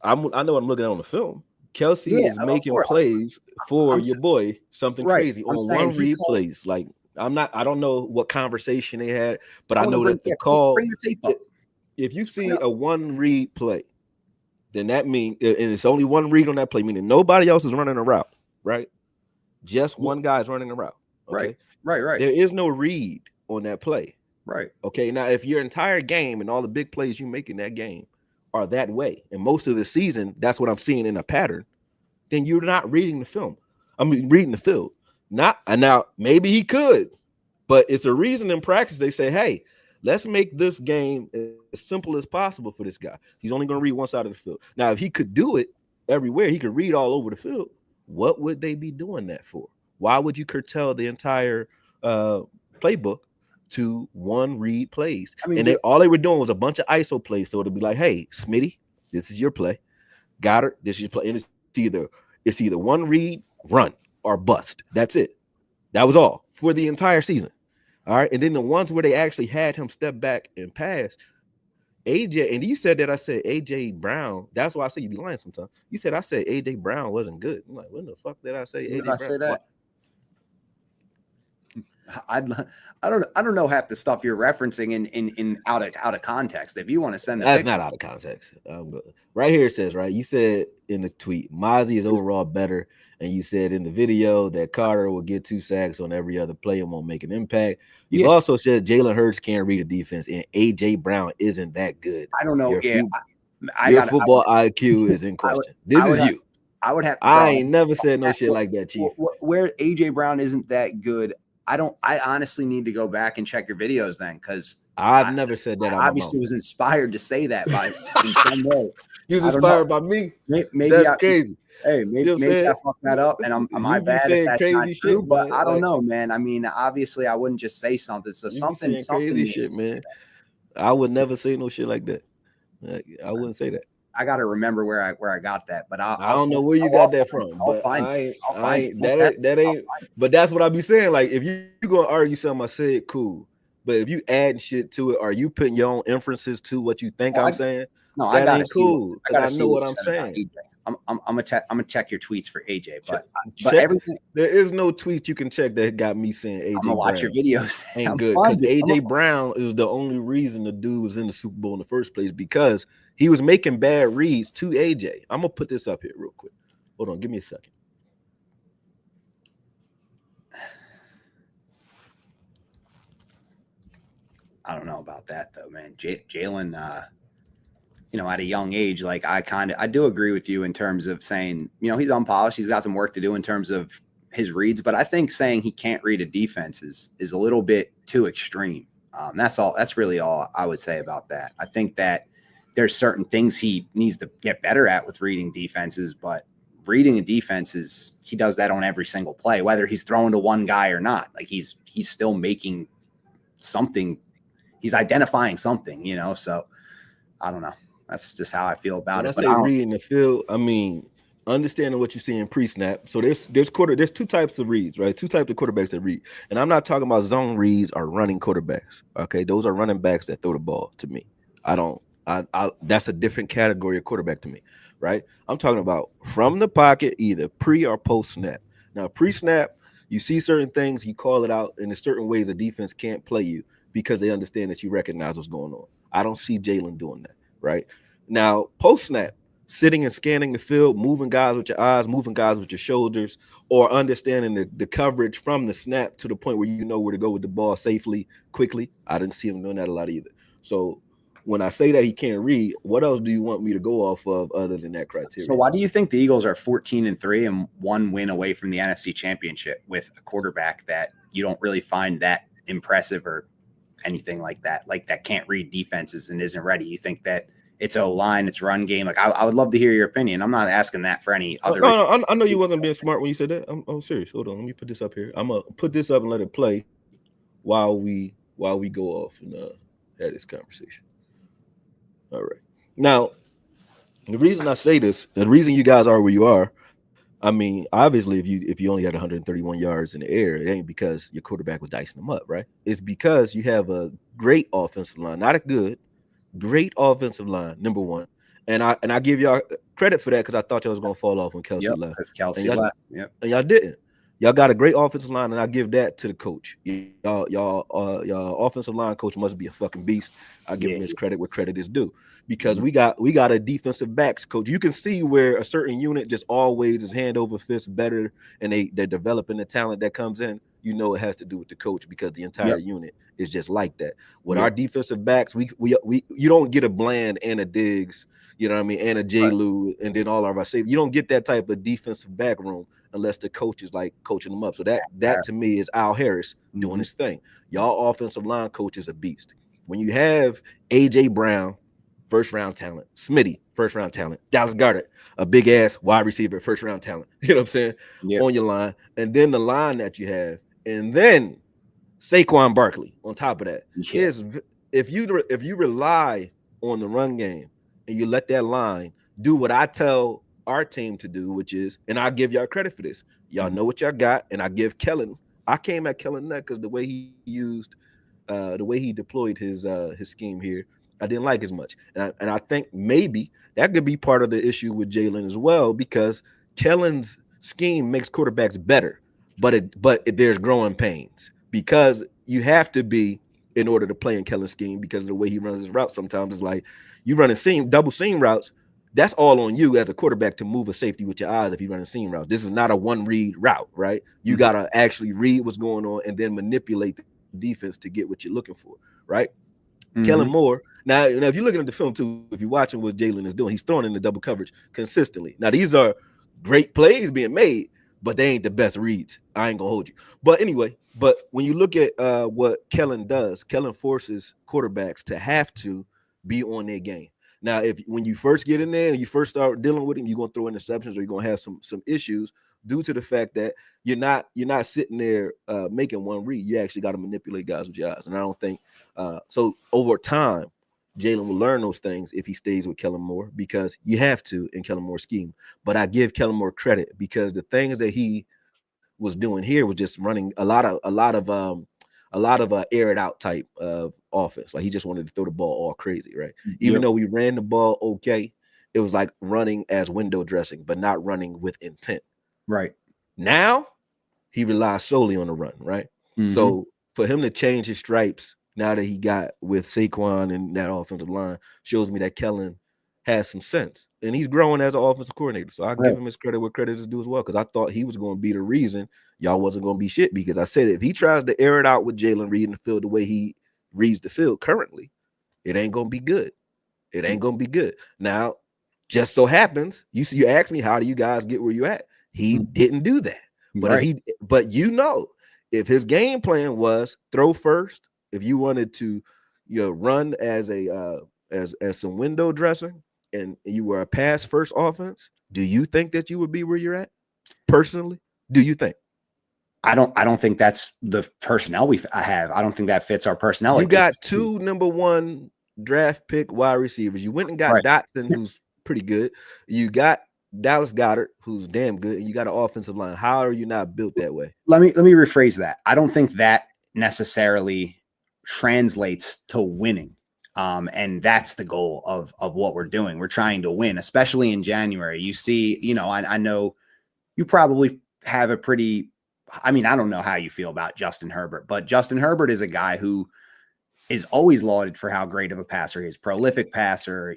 I know I'm looking at on the film. Kelsey is making plays for your boy, something crazy on one read plays. Like I don't know what conversation they had, but I know that the call. Bring the tape up. If you see a one read play, then that means, and it's only one read on that play, meaning nobody else is running a route, right? Just one guy's running a route. Okay? Right. There is no read on that play. Right. Okay. Now, if your entire game and all the big plays you make in that game are that way, and most of the season, that's what I'm seeing in a pattern, then you're not reading the film. I mean, reading the field. Not now, maybe he could, but it's a reason in practice they say, hey, let's make this game as simple as possible for this guy. He's only going to read one side of the field. Now, if he could do it everywhere, he could read all over the field. What would they be doing that for? Why would you curtail the entire playbook to one read plays? I mean, And all they were doing was a bunch of ISO plays. So it'd be like, hey, Smitty, this is your play. Goddard, this is your play. And it's either one read, run, or bust. That's it. That was all for the entire season. All right. And then the ones where they actually had him step back and pass, AJ, and you said that I said AJ Brown. That's why I say you be lying sometimes. You said I said AJ Brown wasn't good. I'm like, when the fuck did I say AJ Brown? Say that? I don't know half the stuff you're referencing in out of context. If you want to send that, that's not out of context. Right here it says, right, you said in the tweet, Mozzie is overall better, and you said in the video that Carter will get 2 sacks on every other play and won't make an impact. You also said Jalen Hurts can't read a defense, and AJ Brown isn't that good. I don't know. Your football IQ is in question. I would have. I ain't never said no shit like that, Chief. Where AJ Brown isn't that good. I honestly need to go back and check your videos then, because I've never said that. I obviously was inspired to say that by in some way. You was inspired by me. Maybe that's crazy. Hey, maybe I fucked that up, and I'm my bad if that's not true. Shit, but I don't know, man. I mean, obviously, I wouldn't just say something. So something crazy shit, man. I would never say no shit like that. I wouldn't say that. I got to remember where I got that, but I don't know where you got that from. I'll find it. That ain't. But that's what I be saying. Like, if you gonna argue something I said, cool. But if you add shit to it, or you putting your own inferences to what you think I'm saying, no, that ain't cool. I know what I'm saying. I'm gonna check your tweets for AJ, but everything, there is no tweet you can check that got me saying AJ. I'm gonna watch your videos. Ain't good, because AJ Brown is the only reason the dude was in the Super Bowl in the first place, because he was making bad reads to AJ. I'm gonna put this up here real quick. Hold on, give me a second. I don't know about that though, man. Jalen, at a young age, like I do agree with you in terms of saying, he's unpolished. He's got some work to do in terms of his reads, but I think saying he can't read a defense is a little bit too extreme. That's all. That's really all I would say about that. I think that there's certain things he needs to get better at with reading defenses, but reading a defense he does that on every single play, whether he's throwing to one guy or not. Like he's still making something. He's identifying something, so I don't know. That's just how I feel about it. When I say reading the field, I mean understanding what you see in pre-snap. So there's 2 types of reads, right? 2 types of quarterbacks that read. And I'm not talking about zone reads or running quarterbacks. Okay, those are running backs that throw the ball to me. That's a different category of quarterback to me, right? I'm talking about from the pocket, either pre or post snap. Now, pre-snap, you see certain things, you call it out, and there's certain ways the defense can't play you because they understand that you recognize what's going on. I don't see Jalen doing that, right? Now, post-snap, sitting and scanning the field, moving guys with your eyes, moving guys with your shoulders, or understanding the coverage from the snap to the point where you know where to go with the ball safely, quickly. I didn't see him doing that a lot either. So when I say that he can't read, what else do you want me to go off of other than that criteria? So why do you think the Eagles are 14-3 and 1 win away from the NFC Championship with a quarterback that you don't really find that impressive or anything like that can't read defenses and isn't ready? You think that it's O-line, it's run game? Like I would love to hear your opinion. I'm not asking that for any other. No, I know you wasn't being smart when you said that. I'm serious. Hold on, let me put this up here. I'm gonna put this up and let it play while we go off and have this conversation. All right. Now, the reason I say this, the reason you guys are where you are, I mean, obviously, if you only had 131 yards in the air, it ain't because your quarterback was dicing them up, right? It's because you have a great offensive line, not a good, great offensive line, number one. And I give y'all credit for that because I thought y'all was gonna fall off when Kelsey left. Because Kelsey left. Yep. And y'all didn't. Y'all got a great offensive line, and I give that to the coach. Y'all offensive line coach must be a fucking beast. I give him his Yeah. credit where credit is due, because Mhm. we got a defensive backs coach. You can see where a certain unit just always is hand over fist better, and they're developing the talent that comes in. You know it has to do with the coach, because the entire Yep. unit is just like that. With our Yep. defensive backs, we you don't get a Bland and a Diggs, you know what I mean, and a J. Right. Lou, and then all of our safety. You don't get that type of defensive back room unless the coach is like coaching them up. So that to me is Al Harris doing Mhm. his thing. Y'all offensive line coach is a beast. When you have AJ Brown, first round talent, Smitty, first round talent, Dallas Goedert, a big ass wide receiver, first round talent. You know what I'm saying? Yep. On your line, and then the line that you have, and then Saquon Barkley on top of that. Yeah. Is if you rely on the run game and you let that line do what I tell our team to do, which is, and I give y'all credit for this. Y'all Mhm. know what y'all got, and I give Kellen. I came at Kellen that because the way he used, the way he deployed his scheme here, I didn't like as much, and I think maybe that could be part of the issue with Jalen as well, because Kellen's scheme makes quarterbacks better, there's growing pains, because you have to be, in order to play in Kellen's scheme, because of the way he runs his routes. Sometimes it's like you running double seam routes. That's all on you as a quarterback to move a safety with your eyes if you run a seam route. This is not a one read route, right? You Mhm. gotta actually read what's going on and then manipulate the defense to get what you're looking for, right? Kellen Mhm. Moore. Now, if you're looking at the film too, if you're watching what Jalen is doing, he's throwing in the double coverage consistently. Now, these are great plays being made, but they ain't the best reads. I ain't gonna hold you. But anyway, but when you look at what Kellen does, Kellen forces quarterbacks to have to be on their game. Now, if when you first get in there and you first start dealing with him, you're gonna throw interceptions or you're gonna have some issues due to the fact that you're not sitting there making one read. You actually got to manipulate guys with your eyes, and I don't think so. Over time, Jalen will learn those things if he stays with Kellen Moore, because you have to in Kellen Moore's scheme. But I give Kellen Moore credit, because the things that he was doing here was just running a lot of air it out type of offense. Like he just wanted to throw the ball all crazy, right? Even Yep. though we ran the ball okay, it was like running as window dressing, but not running with intent. Right. Now he relies solely on the run, right? Mhm. So for him to change his stripes now that he got with Saquon and that offensive line shows me that Kellen has some sense, and he's growing as an offensive coordinator. So I give Right. him his credit where credit is due as well, because I thought he was going to be the reason y'all wasn't going to be shit. Because I said if he tries to air it out with Jalen reading the field the way he reads the field currently, it ain't going to be good. It ain't gonna be good. Now, just so happens, you asked me how do you guys get where you at? He Mhm. didn't do that. But Right. if his game plan was throw first, if you wanted to, run as a as some window dressing, and you were a pass first offense, do you think that you would be where you're at? Personally, do you think? I don't think that's the personnel I have. I don't think that fits our personnel You like this. got two number one draft pick wide receivers. You went and got Right. Dotson, who's pretty good. You got Dallas Goddard, who's damn good, and you got an offensive line. How are you not built that way? Let me rephrase that. I don't think that necessarily translates to winning. And that's the goal of what we're doing. We're trying to win, especially in January. You see, I know you probably have a pretty, I mean, I don't know how you feel about Justin Herbert, but Justin Herbert is a guy who is always lauded for how great of a passer he is, prolific passer,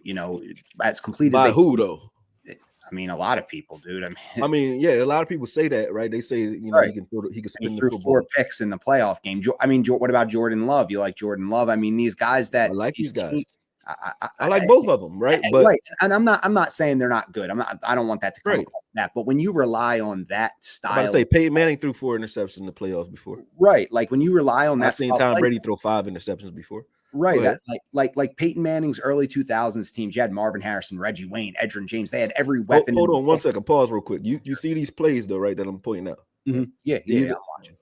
as complete as By they who can. though? I mean, a lot of people, dude. I I mean, mean, yeah, a lot of people say that, right? They say right. he can he can He spin the threw 4 football. picks in the playoff game. I mean, what about Jordan Love? You like Jordan Love? I mean, these guys I that like these these teams, guys. I like both of them, right? But right. And I'm not saying they're not good. I don't want that to come right, across that. But when you rely on that I'm about to style say of Peyton Manning threw 4 interceptions in the playoffs before. right, like when you rely on I've that seen style of Tom play, Brady throw 5 interceptions before. Go right? ahead. That like Peyton Manning's early 2000s teams. You had Marvin Harrison, Reggie Wayne, Edgerrin James. They had every weapon in Hold the on one book. second. Pause real quick. You see these plays though, right? That I'm pointing out. Right? Yeah, yeah, These yeah. I'm watching.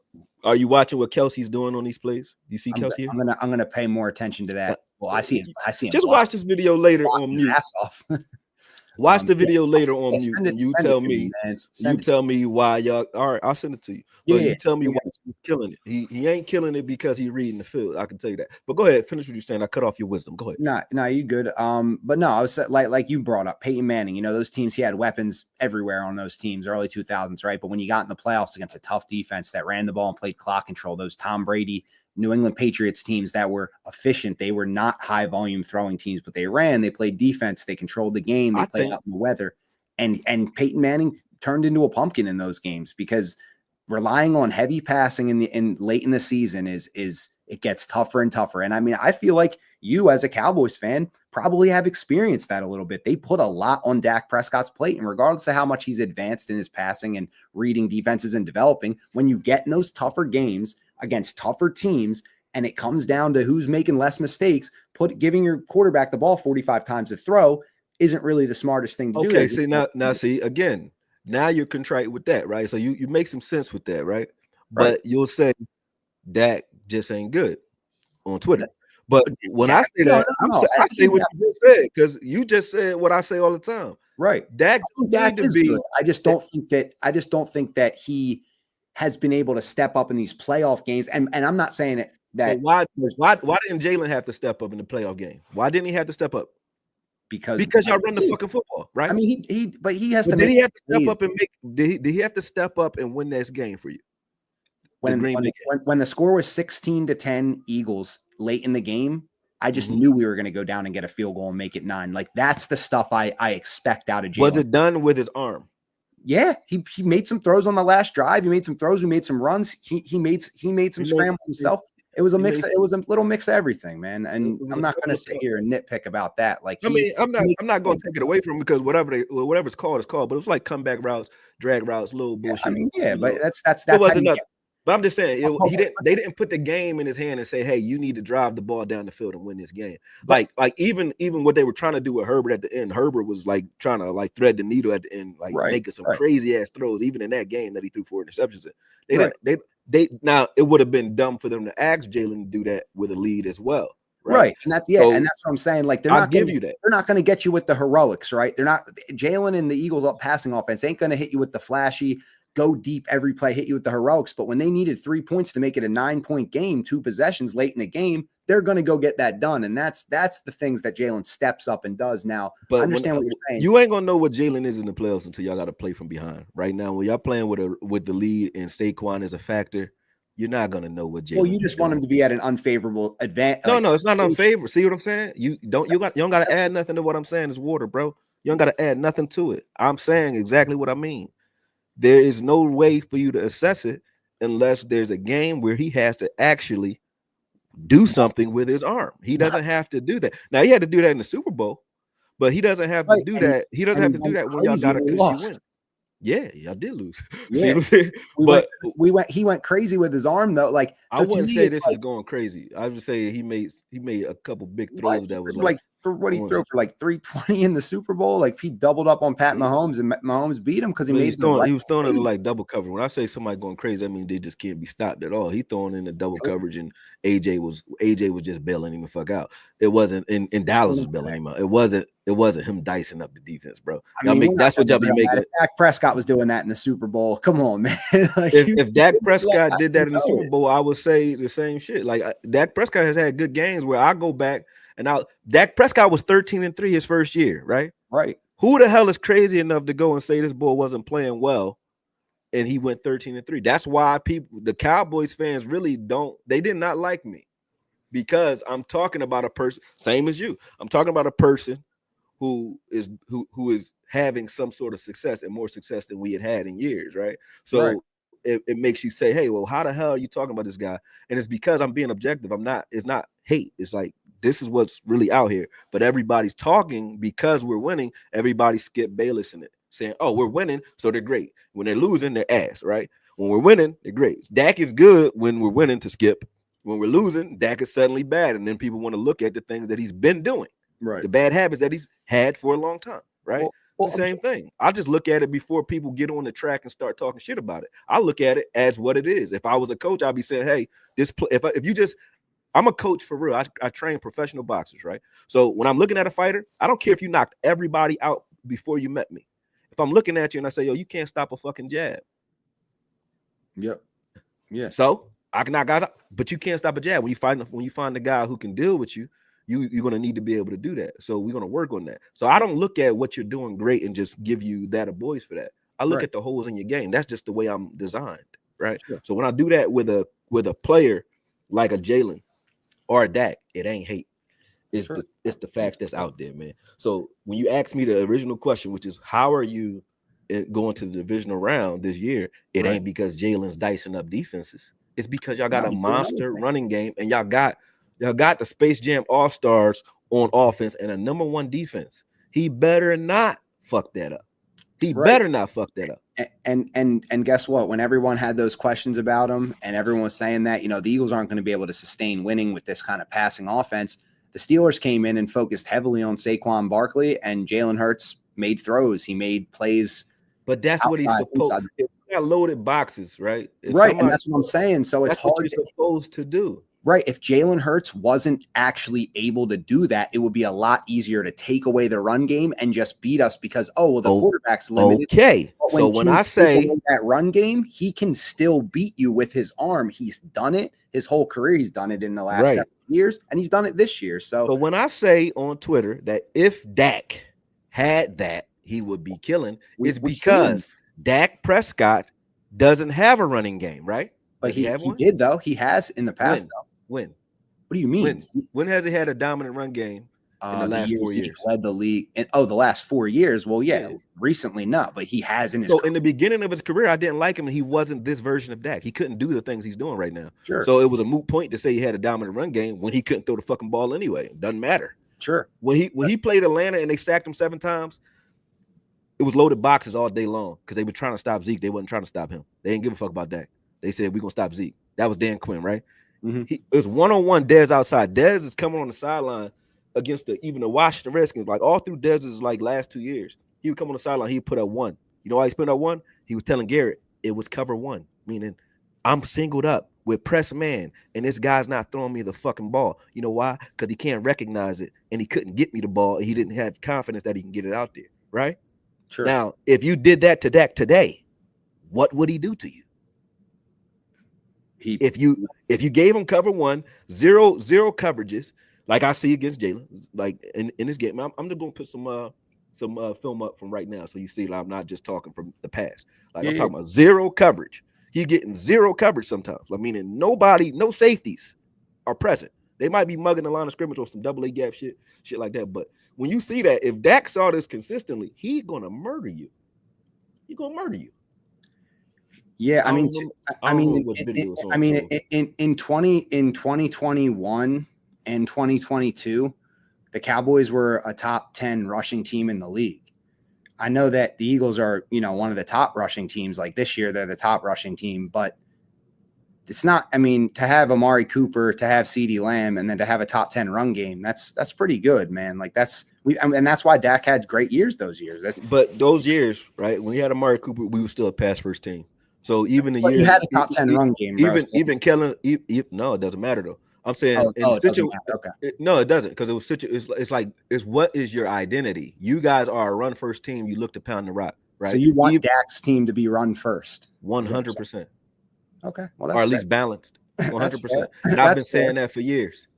are you watching what Kelsey's doing on these plays? You see I'm, Kelsey here? I'm gonna pay more attention to Uh, that. Well, I see him Just block watch this video later block on his mute. ass off. Watch the Yeah, video later yeah, on mute, send it and you send it tell to me, me. man. You Send it to tell me why y'all. All right, I'll send it to you. yeah, But yeah, you tell me why send it. he's killing it. He ain't killing it because he's reading the field. I can tell you that. But go ahead, finish what you're saying. I cut off your wisdom. Go ahead. No, you good. But no, I was like you brought up Peyton Manning. You know, those teams, he had weapons everywhere on those teams, early 2000s, right? But when you got in the playoffs against a tough defense that ran the ball and played clock control, those Tom Brady, New England Patriots teams that were efficient, they were not high volume throwing teams, but they played defense, they controlled the game, they I played think out in the weather, and Peyton Manning turned into a pumpkin in those games because relying on heavy passing in late in the season is it gets tougher and tougher. And I mean, I feel like you as a Cowboys fan probably have experienced that a little bit. They put a lot on Dak Prescott's plate, and regardless of how much he's advanced in his passing and reading defenses and developing, when you get in those tougher games against tougher teams and it comes down to who's making less mistakes, giving your quarterback the ball 45 times to throw isn't really the smartest thing to do there. okay. See now see again. Now you're contrite with that, right? So you make some sense with that, right? Right. But you'll say Dak just ain't good on Twitter. But when I Dak, say no, that, no, no. I say what you just said because you just said what I say all the time. Right. Dak I think need Dak to is be good. I just don't think that he has been able to step up in these playoff games. And I'm not saying it But that why didn't Jalen have to step up in the playoff game? Why didn't he have to step up? because Because y'all run the fucking football, I right? mean but he has But to did make he have to step plays up and make? Did he have to step up and win this game for you? The when Green when Bay when the score was 16-10 Eagles late in the game. I game. just knew we were going to go down and get a field goal and make it 9. Like that's the stuff I expect out of Was Jalen. it done with his arm? Yeah, he made some throws on the last drive. He made some throws. We made some runs. He made some scrambles himself. It was a mix. It was a little mix of everything, man. And It was I'm a not going couple to of. sit here and nitpick about that. Like I mean, I'm he not going to take it away from him because whatever's called is called. But it was like comeback routes, drag routes, little yeah, I bullshit. mean, yeah, You but know, that's it how wasn't you nothing. get. But I'm just saying, they didn't put the game in his hand and say, "Hey, you need to drive the ball down the field and win this game." But Like even what they were trying to do with Herbert at the end, Herbert was like trying to like thread the needle at the end, like right, making some right, crazy ass throws. Even in that game that he threw 4 interceptions in, they right. didn't. They now it would have been dumb for them to ask Jalen to do that with a lead as well, right? Right. And So that's what I'm saying. Like I'll give you that. they're not going to get you with the heroics, right? They're not Jalen and the Eagles up passing offense ain't going to hit you with the flashy, go deep every play, hit you with the heroics. But when they needed 3 points to make it a 9-point game, 2 possessions late in the game, they're going to go get that done. And that's the things that Jalen steps up and does. Now, I But understand what you're saying. you ain't gonna know what Jalen is in the playoffs until y'all got to play from behind. Right now, when y'all playing with the lead and Saquon is a factor, you're not gonna know what Well, Jalen you is just want doing. him to be at an unfavorable advantage. No, Like, no, it's not situation. unfavorable. See what I'm saying? You don't gotta add nothing to what I'm saying. It's water, bro. You don't gotta add nothing to it. I'm saying exactly what I mean. There is no way for you to assess it unless there's a game where he has to actually do something with his arm. He doesn't have to do that. Now he had to do that in the Super Bowl, but he doesn't have to Right. do that. He doesn't And he have to do went that when y'all crazy got a when we cushy win. lost. Yeah, y'all did lose. See Yeah. what I'm saying? But He went crazy with his arm though. Like, I so to wouldn't me, say it's this is like, going crazy. I would say he made a couple big what? throws that was Like for what he on. threw for like 320 in the Super Bowl. Like he doubled up on Pat Mahomes and Mahomes beat him because he But made the right he was throwing into play. like double cover. When I say somebody going crazy, I mean they just can't be stopped at all. He throwing in the double coverage, and AJ was just bailing him the fuck out. It wasn't in Dallas was bailing him out. It wasn't him dicing up the defense, bro. I mean, we're not That's what gonna y'all be be real mad making. if Dak Prescott was doing that in the Super Bowl. Come on, man. Like If Dak let Prescott did guys that in the know Super it. Bowl, I would say the same shit. Like Dak Prescott has had good games where I go back and Dak Prescott was 13-3 his first year, right? Right. Who the hell is crazy enough to go and say this boy wasn't playing well and he went 13-3? That's why the Cowboys fans really they did not like me because I'm talking about a person, same as you. I'm talking about a person who is having some sort of success and more success than we had in years, right? Right. So it makes you say, hey, well, how the hell are you talking about this guy? And it's because I'm being objective. It's not hate. It's like this is what's really out here. But everybody's talking because we're winning. Everybody skip Bayless in it, saying, oh, we're winning, so they're great. When they're losing, they're ass, right? When we're winning, they're great. Dak is good when we're winning to skip. When we're losing, Dak is suddenly bad. And then people want to look at the things that he's been doing. Right. The bad habits that he's had for a long time, right? Well, It's the same thing. I just look at it before people get on the track and start talking shit about it. I look at it as what it is. If I was a coach, I'd be saying, hey, I'm a coach for real. I train professional boxers, right? So when I'm looking at a fighter, I don't care if you knocked everybody out before you met me. If I'm looking at you and I say, yo, you can't stop a fucking jab. Yep. Yeah. So I can knock guys out, but you can't stop a jab. When you find the guy who can deal with you, you're gonna need to be able to do that. So we're gonna work on that. So I don't look at what you're doing great and just give you that a boys for that. I look Right. at the holes in your game. That's just the way I'm designed, right? Sure. So when I do that with a player like a Jalen or a Dak, it ain't hate. Sure. It's the facts that's out there, man. So when you ask me the original question, which is how are you going to the divisional round this year, it Right. ain't because Jalen's dicing up defenses. It's because y'all got No, a he's doing monster everything. running game and y'all got the Space Jam All Stars on offense and a number one defense. He better not fuck that up. He Right. better not fuck that up. And guess what? When everyone had those questions about him and everyone was saying that, the Eagles aren't going to be able to sustain winning with this kind of passing offense, the Steelers came in and focused heavily on Saquon Barkley, and Jalen Hurts made throws. He made plays. But that's what he's Outside, supposed. inside. If you got loaded boxes, right? If Right, and somebody, that's what I'm saying. So it's that's what hard. you're supposed to do. Right. If Jalen Hurts wasn't actually able to do that, it would be a lot easier to take away the run game and just beat us because, the quarterback's limited. Okay. But So when I say take away that run game, he can still beat you with his arm. He's done it his whole career. He's done it in the last 7 years, and he's done it this year. So when I say on Twitter that if Dak had that, he would be killing, it's because Dak Prescott doesn't have a running game, right? But he did, though. He has in the past, though. When? What do you mean? When has he had a dominant run game in the last 4 years? He led the league. The last 4 years. Well, yeah, recently not, but he has in his in the beginning of his career, I didn't like him, and he wasn't this version of Dak. He couldn't do the things he's doing right now. Sure. So it was a moot point to say he had a dominant run game when he couldn't throw the fucking ball anyway. It doesn't matter. Sure. When he played Atlanta and they sacked him 7 times, it was loaded boxes all day long because they were trying to stop Zeke. They wasn't trying to stop him. They didn't give a fuck about Dak. They said, we're going to stop Zeke. That was Dan Quinn, right? Mm-hmm. It was one-on-one Dez outside. Dez is coming on the sideline against even the Washington Redskins. Like all through Dez's last 2 years, he would come on the sideline. He would put up one. You know why he's putting up one? He was telling Garrett it was cover one, meaning I'm singled up with press man, and this guy's not throwing me the fucking ball. You know why? Because he can't recognize it, and he couldn't get me the ball. And he didn't have confidence that he can get it out there, right? Sure. Now, if you did that to Dak today, what would he do to you? If you gave him cover one, zero coverages, like I see against Jalen, like in this game, I'm just gonna put some film up from right now, so you see, like, I'm not just talking from the past. Like I'm talking about zero coverage. He's getting zero coverage sometimes. Like meaning no safeties are present. They might be mugging the line of scrimmage or some double A gap shit like that. But when you see that, if Dak saw this consistently, he's gonna murder you. He's gonna murder you. Yeah, in 2021 and 2022, the Cowboys were a top 10 rushing team in the league. I know that the Eagles are, one of the top rushing teams. Like this year, they're the top rushing team, but it's not. To have Amari Cooper, to have CeeDee Lamb, and then to have a top 10 run game, that's pretty good, man. Like and that's why Dak had great years those years. But those years, right? When he had Amari Cooper, we were still a pass first team. So even the year you had a top 10 run game, bro. Even Kellen, no, it doesn't matter though. I'm saying, it doesn't matter. Okay. No, it doesn't, because it was it's what is your identity? You guys are a run first team. You look to pound the rock, right? So you want Dak's team to be run first, 100%. Okay, well, or at least balanced, 100%. And I've been saying that for years,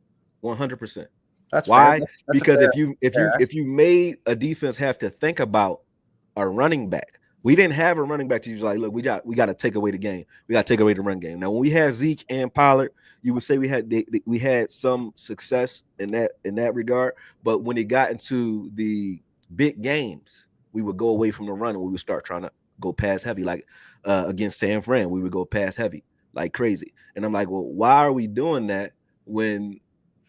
100%. That's why? That's because if you made a defense have to think about a running back. We didn't have a running back to use like, look, we got to take away the game. We got to take away the run game. Now, when we had Zeke and Pollard, you would say we had some success in that regard. But when it got into the big games, we would go away from the run and we would start trying to go pass heavy. Like against San Fran, we would go pass heavy like crazy. And I'm like, well, why are we doing that when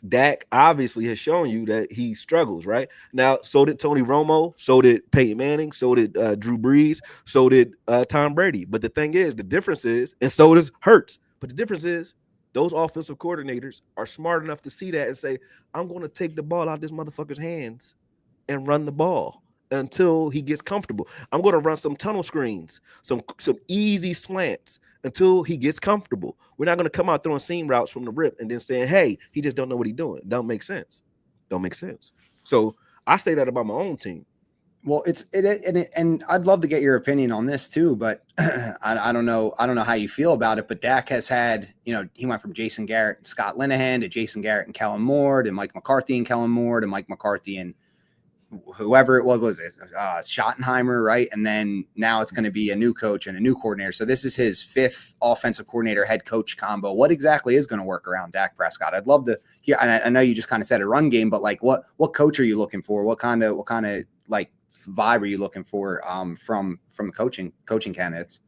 Dak obviously has shown you that he struggles, right? Now, so did Tony Romo, so did Peyton Manning, so did Drew Brees, so did Tom Brady. But the thing is, the difference is, and so does Hurts. But the difference is, those offensive coordinators are smart enough to see that and say, I'm going to take the ball out this motherfucker's hands and run the ball until he gets comfortable. I'm going to run some tunnel screens, some easy slants until he gets comfortable. We're not going to come out throwing seam routes from the rip and then saying, hey, he just don't know what he's doing. Don't make sense. So I say that about my own team. Well, and I'd love to get your opinion on this too, but I don't know. I don't know how you feel about it, but Dak has had, he went from Jason Garrett and Scott Linehan to Jason Garrett and Kellen Moore to Mike McCarthy and Kellen Moore to Mike McCarthy and whoever it was it? Schottenheimer, right? And then now it's going to be a new coach and a new coordinator. So this is his fifth offensive coordinator head coach combo. What exactly is going to work around Dak Prescott? I'd love to hear. And I know you just kind of said a run game, but like what coach are you looking for? What kind of like vibe are you looking for from coaching candidates?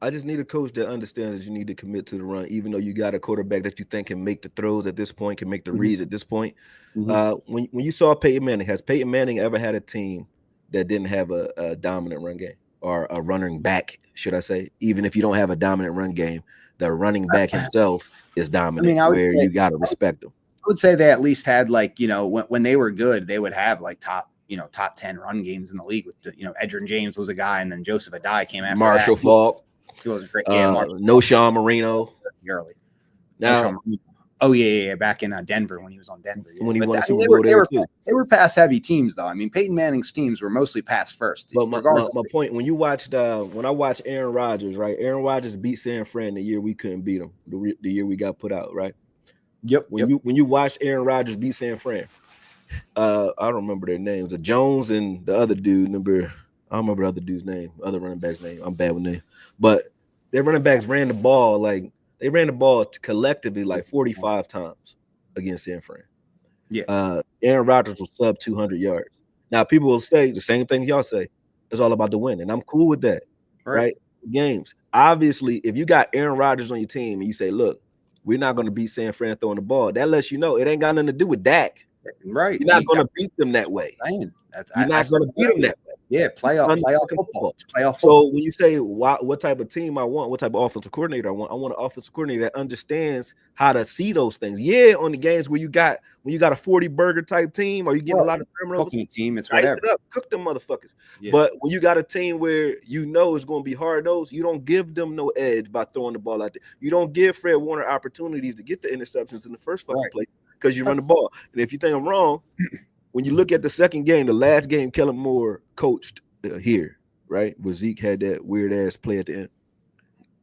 I just need a coach that understands that you need to commit to the run, even though you got a quarterback that you think can make the throws at this point, can make the reads at this point. When you saw Peyton Manning, has Peyton Manning ever had a team that didn't have a dominant run game or a running back, should I say? Even if you don't have a dominant run game, the running back himself is dominant, you got to respect him. I would say they at least had when they were good, they would have like top 10 run games in the league with, Edgerrin James was a guy, and then Joseph Adai came after Marshall that. Faulk. He wasn't great. Yeah, no Sean Marino. Early. Now, back in Denver when he was on Denver. Yeah. When he won the Super Bowl they were pass heavy teams though. I mean, Peyton Manning's teams were mostly pass first. But my point, when I watched Aaron Rodgers, right? Aaron Rodgers beat San Fran the year we couldn't beat him, the year we got put out, right? Yep. When you watch Aaron Rodgers beat San Fran, I don't remember their names. The Jones and the other dude, I don't remember the other dude's name, other running back's name. I'm bad with names. But their running backs ran the ball collectively like 45 times against San Fran. Yeah. Aaron Rodgers was sub 200 yards. Now, people will say the same thing y'all say. It's all about the win, and I'm cool with that, right? Games. Obviously, if you got Aaron Rodgers on your team and you say, look, we're not going to beat San Fran throwing the ball, that lets you know it ain't got nothing to do with Dak. Right. You're not going to beat them that way. You're not going to beat them that way. Yeah, playoff football. So when you say what type of team I want, what type of offensive coordinator I want an offensive coordinator that understands how to see those things. Yeah, on the games where you got a 40 burger type team, or you get a lot of terminals, cooking team, it's whatever. Cook them motherfuckers. Yeah. But when you got a team where it's going to be hard nosed, you don't give them no edge by throwing the ball out there. You don't give Fred Warner opportunities to get the interceptions in the first fucking play because you run the ball. And if you think I'm wrong, when you look at the second game, the last game Kellen Moore coached here, right, where Zeke had that weird ass play at the end.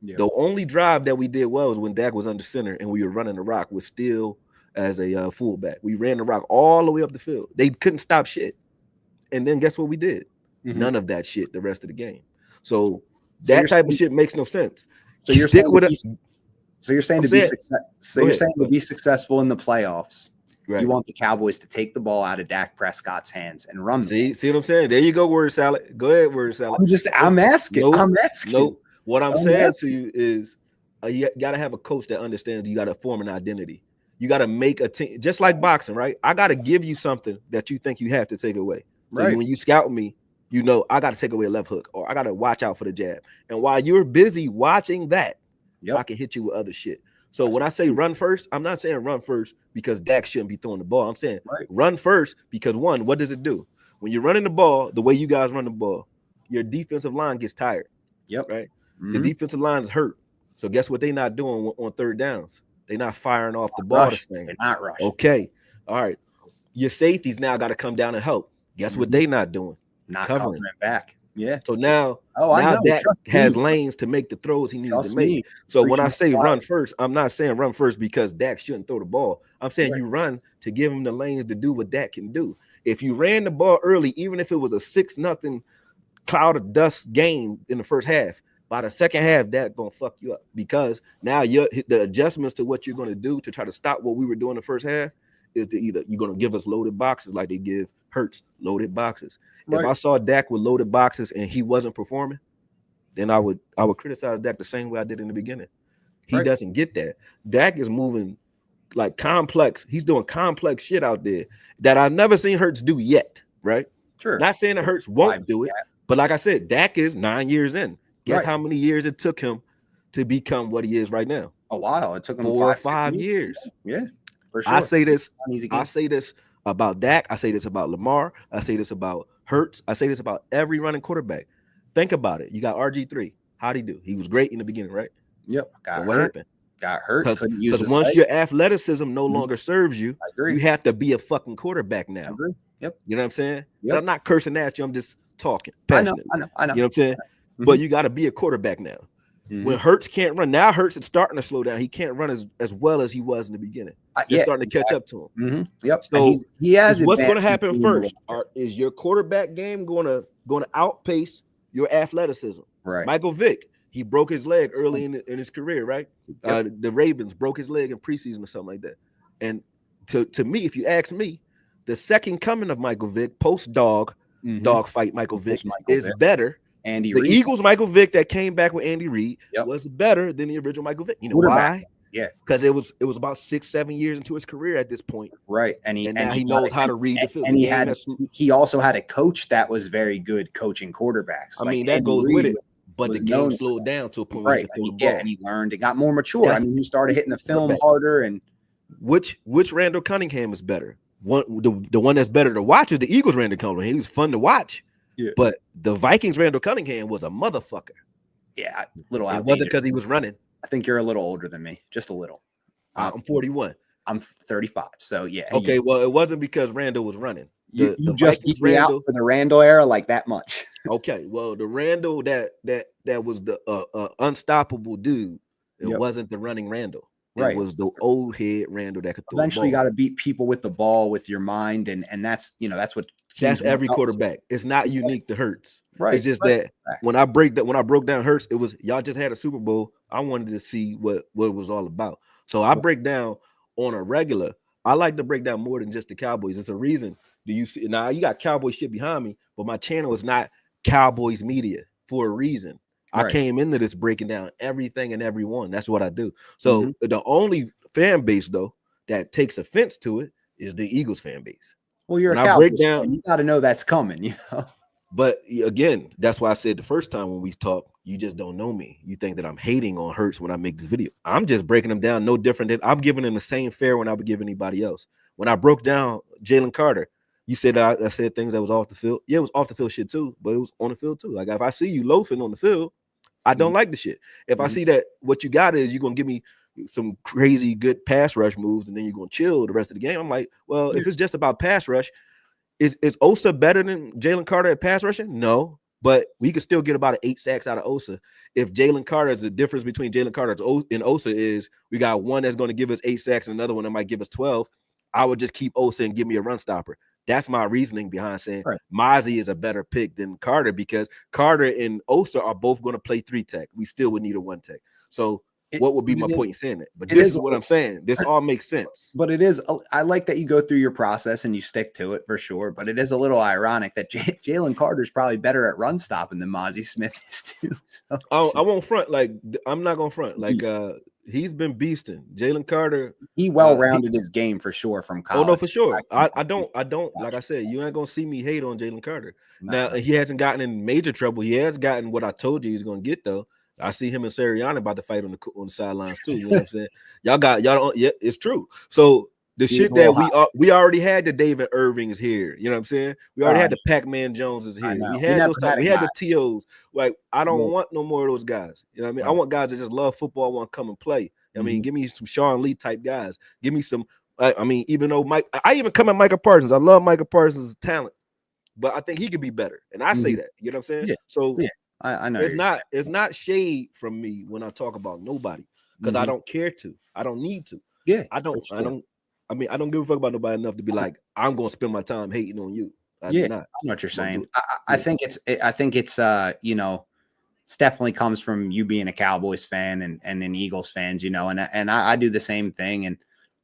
Yeah. The only drive that we did well was when Dak was under center and we were running the rock with Steele as a fullback. We ran the rock all the way up the field. They couldn't stop shit. And then guess what we did? None of that shit the rest of the game. So that type of shit makes no sense. So you're saying to be successful in the playoffs. Right. You want the Cowboys to take the ball out of Dak Prescott's hands and run. See what I'm saying? There you go, word salad. Go ahead, word salad. I'm asking. Nope. What I'm saying to you is you got to have a coach that understands you got to form an identity. You got to make a team, just like boxing, right? I got to give you something that you think you have to take away. So right. When you scout me, I got to take away a left hook or I got to watch out for the jab. And while you're busy watching that, I can hit you with other shit. So when I say run first, I'm not saying run first because Dak shouldn't be throwing the ball. I'm saying run first because, one, what does it do? When you're running the ball, the way you guys run the ball, your defensive line gets tired. Yep. Right? Mm-hmm. The defensive line is hurt. So guess what they're not doing on third downs? They're not firing off the ball the same. They're not rushing. Okay. All right. Your safeties now got to come down and help. Guess what they not doing? Not covering back. Yeah. So now Dak has lanes to make the throws he needs to make. So when I say run first, I'm not saying run first because Dak shouldn't throw the ball. I'm saying you run to give him the lanes to do what Dak can do. If you ran the ball early, even if it was a 6-0 cloud of dust game in the first half, by the second half, Dak gonna fuck you up because now the adjustments to what you're gonna do to try to stop what we were doing the first half is to either you're gonna give us loaded boxes like they give Hurts loaded boxes. Right. If I saw Dak with loaded boxes and he wasn't performing, then I would criticize Dak the same way I did in the beginning. He doesn't get that. Dak is moving like complex. He's doing complex shit out there that I've never seen Hurts do yet. Right? Sure. Not saying that Hurts won't do it, but like I said, Dak is 9 years in. Guess how many years it took him to become what he is right now? A while. It took him 4 or 5 years. Yeah, for sure. I say this about Dak. I say this about Lamar. I say this about Hurts. I say this about every running quarterback. Think about it. You got RG3. How'd he do? He was great in the beginning, right? Yep. What happened? Got hurt. Because once your athleticism no longer serves you, you have to be a fucking quarterback now. Yep. You know what I'm saying? And Yep. I'm not cursing at you. I'm just talking I know. passionately. I know. I know. You know what I'm saying? But you got to be a quarterback now. When Hurts can't run, now Hurts is starting to slow down. He can't run as well as he was in the beginning. They're Yeah. starting to catch up to him. Yep. And So he has what's going to advanced happen first? Is your quarterback game going to outpace your athleticism? Right. Michael Vick, he broke his leg early in his career, right? Yep. The Ravens broke his leg in preseason or something like that. And to me, if you ask me, the second coming of Michael Vick, post dog fight Michael Vick is better. Andy The Reid. Eagles Michael Vick that came back with Andy Reid was better than the original Michael Vick. You know why? Yeah, because it was about 6-7 years into his career at this point. Right. And now he knows how to read the field. And he also had a coach that was very good coaching quarterbacks. I mean, that goes with it. But the game slowed down to a point where he could throw the ball. And he learned. It got more mature. I mean, he started hitting the film harder. And which Randall Cunningham is better? The one that's better to watch is the Eagles Randall Cunningham. He was fun to watch. Yeah. But the Vikings Randall Cunningham was a motherfucker. Yeah, a little outdated. It wasn't because he was running. I think you're a little older than me, just a little. I'm 41. I'm 35. So yeah. Okay, well, it wasn't because Randall was running. You just beat me out for the Randall era like that much. Okay, well, the Randall that was the unstoppable dude. It wasn't the running Randall. It was the old head Randall that could throw. Eventually, you got to beat people with the ball with your mind, and that's what. That's every quarterback. It's not unique to Hurts. Right. It's just that when I broke down Hurts, it was y'all just had a Super Bowl. I wanted to see what it was all about. So I break down on a regular. I like to break down more than just the Cowboys. It's a reason. Do you see now? You got Cowboy shit behind me, but my channel is not Cowboys media for a reason. I came into this breaking down everything and everyone. That's what I do. So the only fan base though that takes offense to it is the Eagles fan base. Well, you're a Cowboys fan. You got to know that's coming, you know. But again, that's why I said the first time when we talked, you just don't know me. You think that I'm hating on Hurts when I make this video. I'm just breaking them down no different than I'm giving them the same fare when I would give anybody else. When I broke down Jalen Carter, you said I said things that was off the field. Yeah, it was off the field shit too, but it was on the field too. Like if I see you loafing on the field, I don't like the shit. If I see that what you got is you're gonna give me some crazy good pass rush moves and then you're gonna chill the rest of the game, I'm like, well, if it's just about pass rush, is Osa better than Jalen Carter at pass rushing? No, but we could still get about 8 sacks out of Osa. If Jalen Carter is the difference between Jalen Carter and Osa is we got one that's going to give us 8 sacks and another one that might give us 12, I would just keep Osa and give me a run stopper. That's my reasoning behind saying Mozzie is a better pick than Carter because Carter and Osa are both going to play 3 tech. We still would need a 1 tech. So what would be my point in saying that? But this is what I'm saying. This all makes sense. But it is. I like that you go through your process and you stick to it for sure. But it is a little ironic that Jalen Carter is probably better at run stopping than Mozzie Smith is too. So I won't front. Like I'm not gonna front. Like he's been beasting. Jalen Carter. He well-rounded his game for sure from college. Oh no, for sure. I don't. Like I said, you ain't gonna see me hate on Jalen Carter. Now he hasn't gotten in major trouble. He has gotten what I told you he's gonna get though. I see him and Sirianni about to fight on the sidelines too. You know what I'm saying? Y'all don't. Yeah, it's true. So the shit that we already had the David Irvings here. You know what I'm saying? We already had the Pac-Man Joneses here. We had those. We had the TOs. Like I don't want no more of those guys. You know what I mean? I want guys that just love football, want to come and play. I mean, give me some Sean Lee type guys. Give me some. I mean, even though I even come at Micah Parsons. I love Micah Parsons' talent, but I think he could be better. And I say that. You know what I'm saying? Yeah. So. Yeah. I know it's not shade from me when I talk about nobody because I don't care to. I don't need to. Yeah, I don't give a fuck about nobody enough to be like I'm gonna spend my time hating on you. I know what you're saying. I think it's you know, it's definitely comes from you being a Cowboys fan and an Eagles fans, you know, and I do the same thing. And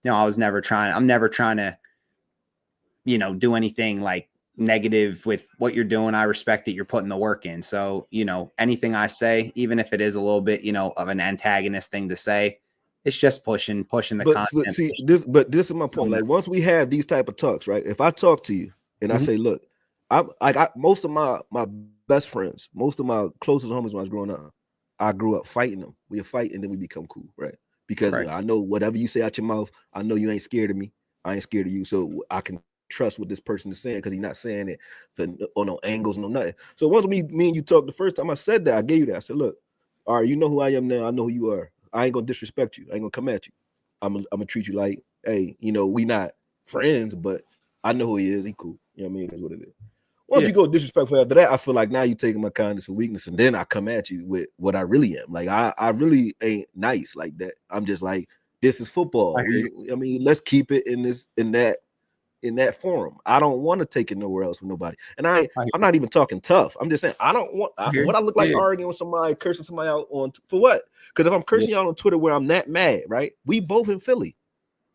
you know, I'm never trying to, you know, do anything like negative with what you're doing. I respect that you're putting the work in. So, you know, anything I say, even if it is a little bit, you know, of an antagonist thing to say, it's just pushing the content. But see, this is my point. Like once we have these type of talks, right? If I talk to you and I say, look, most of my best friends, most of my closest homies when I was growing up, I grew up fighting them. We fight and then we become cool, right? Because I know whatever you say out your mouth, I know you ain't scared of me. I ain't scared of you. So I can trust what this person is saying because he's not saying it on no angles, no nothing. So once me and you talked the first time I said that, I gave you that. I said, look, all right, you know who I am now. I know who you are. I ain't gonna disrespect you. I ain't gonna come at you. I'm gonna treat you like, hey, you know, we not friends, but I know who he is. He cool. You know what I mean? That's what it is. Once Yeah. you go disrespectful after that, I feel like now you're taking my kindness for weakness, and then I come at you with what I really am. Like I really ain't nice like that. I'm just like, this is football. I mean, let's keep it in that forum. I don't want to take it nowhere else with nobody. And I'm not even talking tough. I'm just saying I don't want what I look like arguing with somebody, cursing somebody out on for what? Because if I'm cursing you out on Twitter where I'm that mad, right? We both in Philly.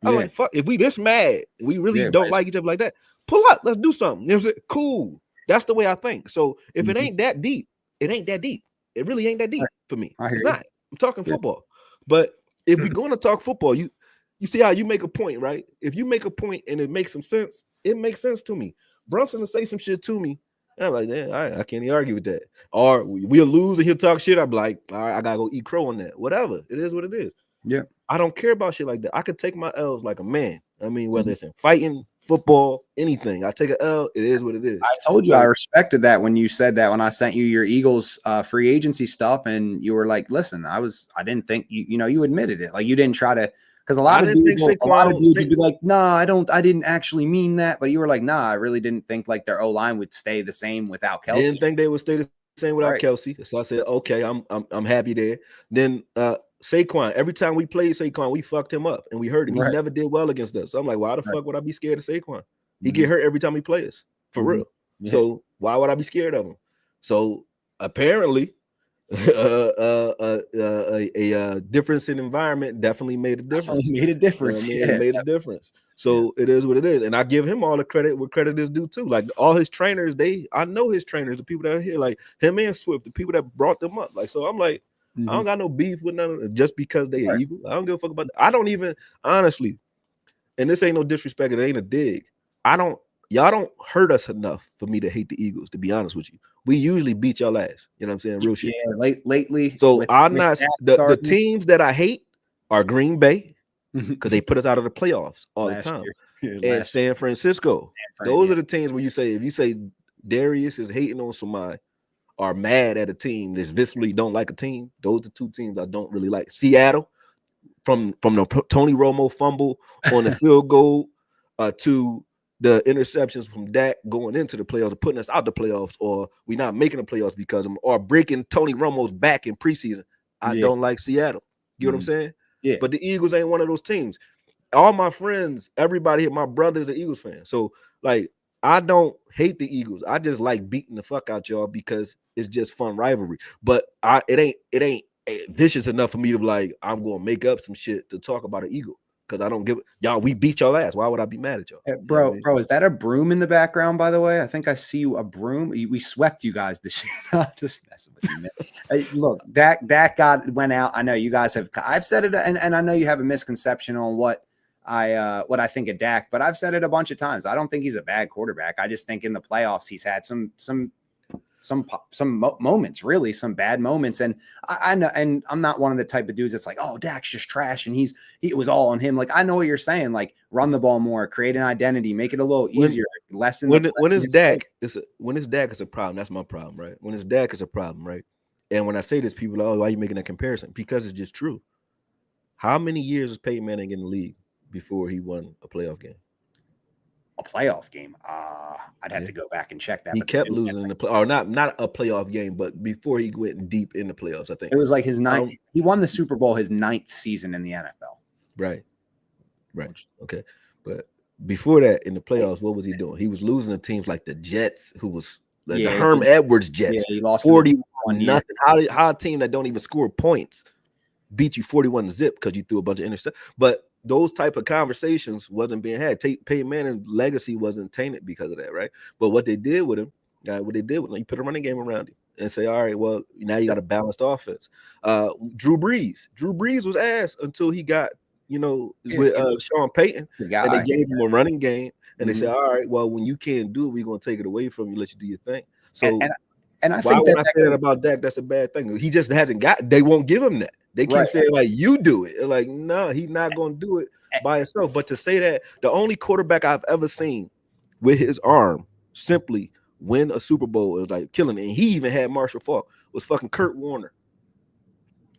I'm like, fuck, if we this mad, we really don't like each other like that. Pull up, let's do something. You know what I'm saying? Cool. That's the way I think. So if it ain't that deep, it ain't that deep. It really ain't that deep for me. It's not. I'm talking football. But if we're going to talk football, you see how you make a point, right? If you make a point and it makes some sense, it makes sense to me. Brunson will say some shit to me, and I'm like, damn, I can't even argue with that. Or we'll lose and he'll talk shit. I'm like, all right, I gotta go eat crow on that. Whatever. It is what it is. Yeah. I don't care about shit like that. I could take my L's like a man. I mean, whether it's in fighting, football, anything. I take an L. It is what it is. I told you I respected that when you said that when I sent you your Eagles free agency stuff, and you were like, "Listen, I didn't think you admitted it. Like you didn't try to." Because a lot of dudes would be like, "No, I didn't actually mean that." But you were like, "Nah, I really didn't think like their O-line would stay the same without Kelsey. Didn't think they would stay the same without Kelsey." So I said, "Okay, I'm happy there." Then Saquon, every time we played Saquon, we fucked him up and we hurt him. He never did well against us. So I'm like, why the fuck would I be scared of Saquon? He get hurt every time he plays, for real. Yeah. So why would I be scared of him? So apparently, a difference in environment definitely made a difference. It made a difference. You know it made a difference. So it is what it is. And I give him all the credit where credit is due too. Like all his trainers, I know his trainers, the people that are here, like him and Swift, the people that brought them up. Like, so I'm like, I don't got no beef with none of them just because they are Eagle. I don't give a fuck about that. I don't even, honestly, and this ain't no disrespect, it ain't a dig. Y'all don't hurt us enough for me to hate the Eagles, to be honest with you. We usually beat y'all ass. You know what I'm saying? Real shit. Yeah, lately. So the teams that I hate are Green Bay, because they put us out of the playoffs all the time. And San Francisco. Those are the teams where if you say Darius is hating on somebody, are mad at a team that viscerally don't like a team. Those are the two teams I don't really like. Seattle, from the Tony Romo fumble on the field goal to the interceptions from Dak going into the playoffs, or putting us out the playoffs, or we not making the playoffs because of them, or breaking Tony Romo's back in preseason. I don't like Seattle. You know what I'm saying? Yeah. But the Eagles ain't one of those teams. All my friends, everybody, my brother's an Eagles fan. So like, I don't hate the Eagles. I just like beating the fuck out y'all because it's just fun rivalry. But it ain't vicious enough for me to be like, I'm gonna make up some shit to talk about an Eagle, because I don't give y'all. We beat y'all ass. Why would I be mad at y'all? Bro, you know bro, is that a broom in the background? By the way, I think I see a broom. We swept you guys this year. Just messing with you, man. Look, Dak went out. I know you guys have. I've said it, and I know you have a misconception on what I think of Dak, but I've said it a bunch of times. I don't think he's a bad quarterback. I just think in the playoffs he's had some moments, really some bad moments. And I know, and I'm not one of the type of dudes that's like, oh, Dak's just trash and it was all on him. Like, I know what you're saying. Like, run the ball more, create an identity, make it a little easier. When it's Dak, it's a problem. That's my problem, right? When it's Dak, it's a problem, right? And when I say this, people are like, oh, why are you making that comparison? Because it's just true. How many years is Peyton Manning in the league before he won a playoff game? A playoff game? I'd have to go back and check that. He kept losing in the play, or not a playoff game, but before he went deep in the playoffs, I think it was like his ninth. He won the Super Bowl his 9th season in the NFL. Right. Okay, but before that, in the playoffs, what was he doing? He was losing to teams like the Jets, who was the Herm Edwards Jets. Yeah, he lost 41 nothing. How a team that don't even score points beat you 41-0 because you threw a bunch of interceptions? But those type of conversations wasn't being had. Peyton Manning's legacy wasn't tainted because of that, right? But what they did with him, you put a running game around him and say, all right, well, now you got a balanced offense. Drew Brees was ass until he got, with Sean Payton, and they gave him a running game, and they said, all right, well, when you can't do it, we're going to take it away from you, let you do your thing. So, and I think when I say that about Dak, that's a bad thing. He just hasn't got. They won't give him that. They keep saying like, you do it. They're like, no, he's not going to do it by himself. But to say that the only quarterback I've ever seen with his arm simply win a Super Bowl is like killing it. And he even had Marshall Faulk, was fucking Kurt Warner.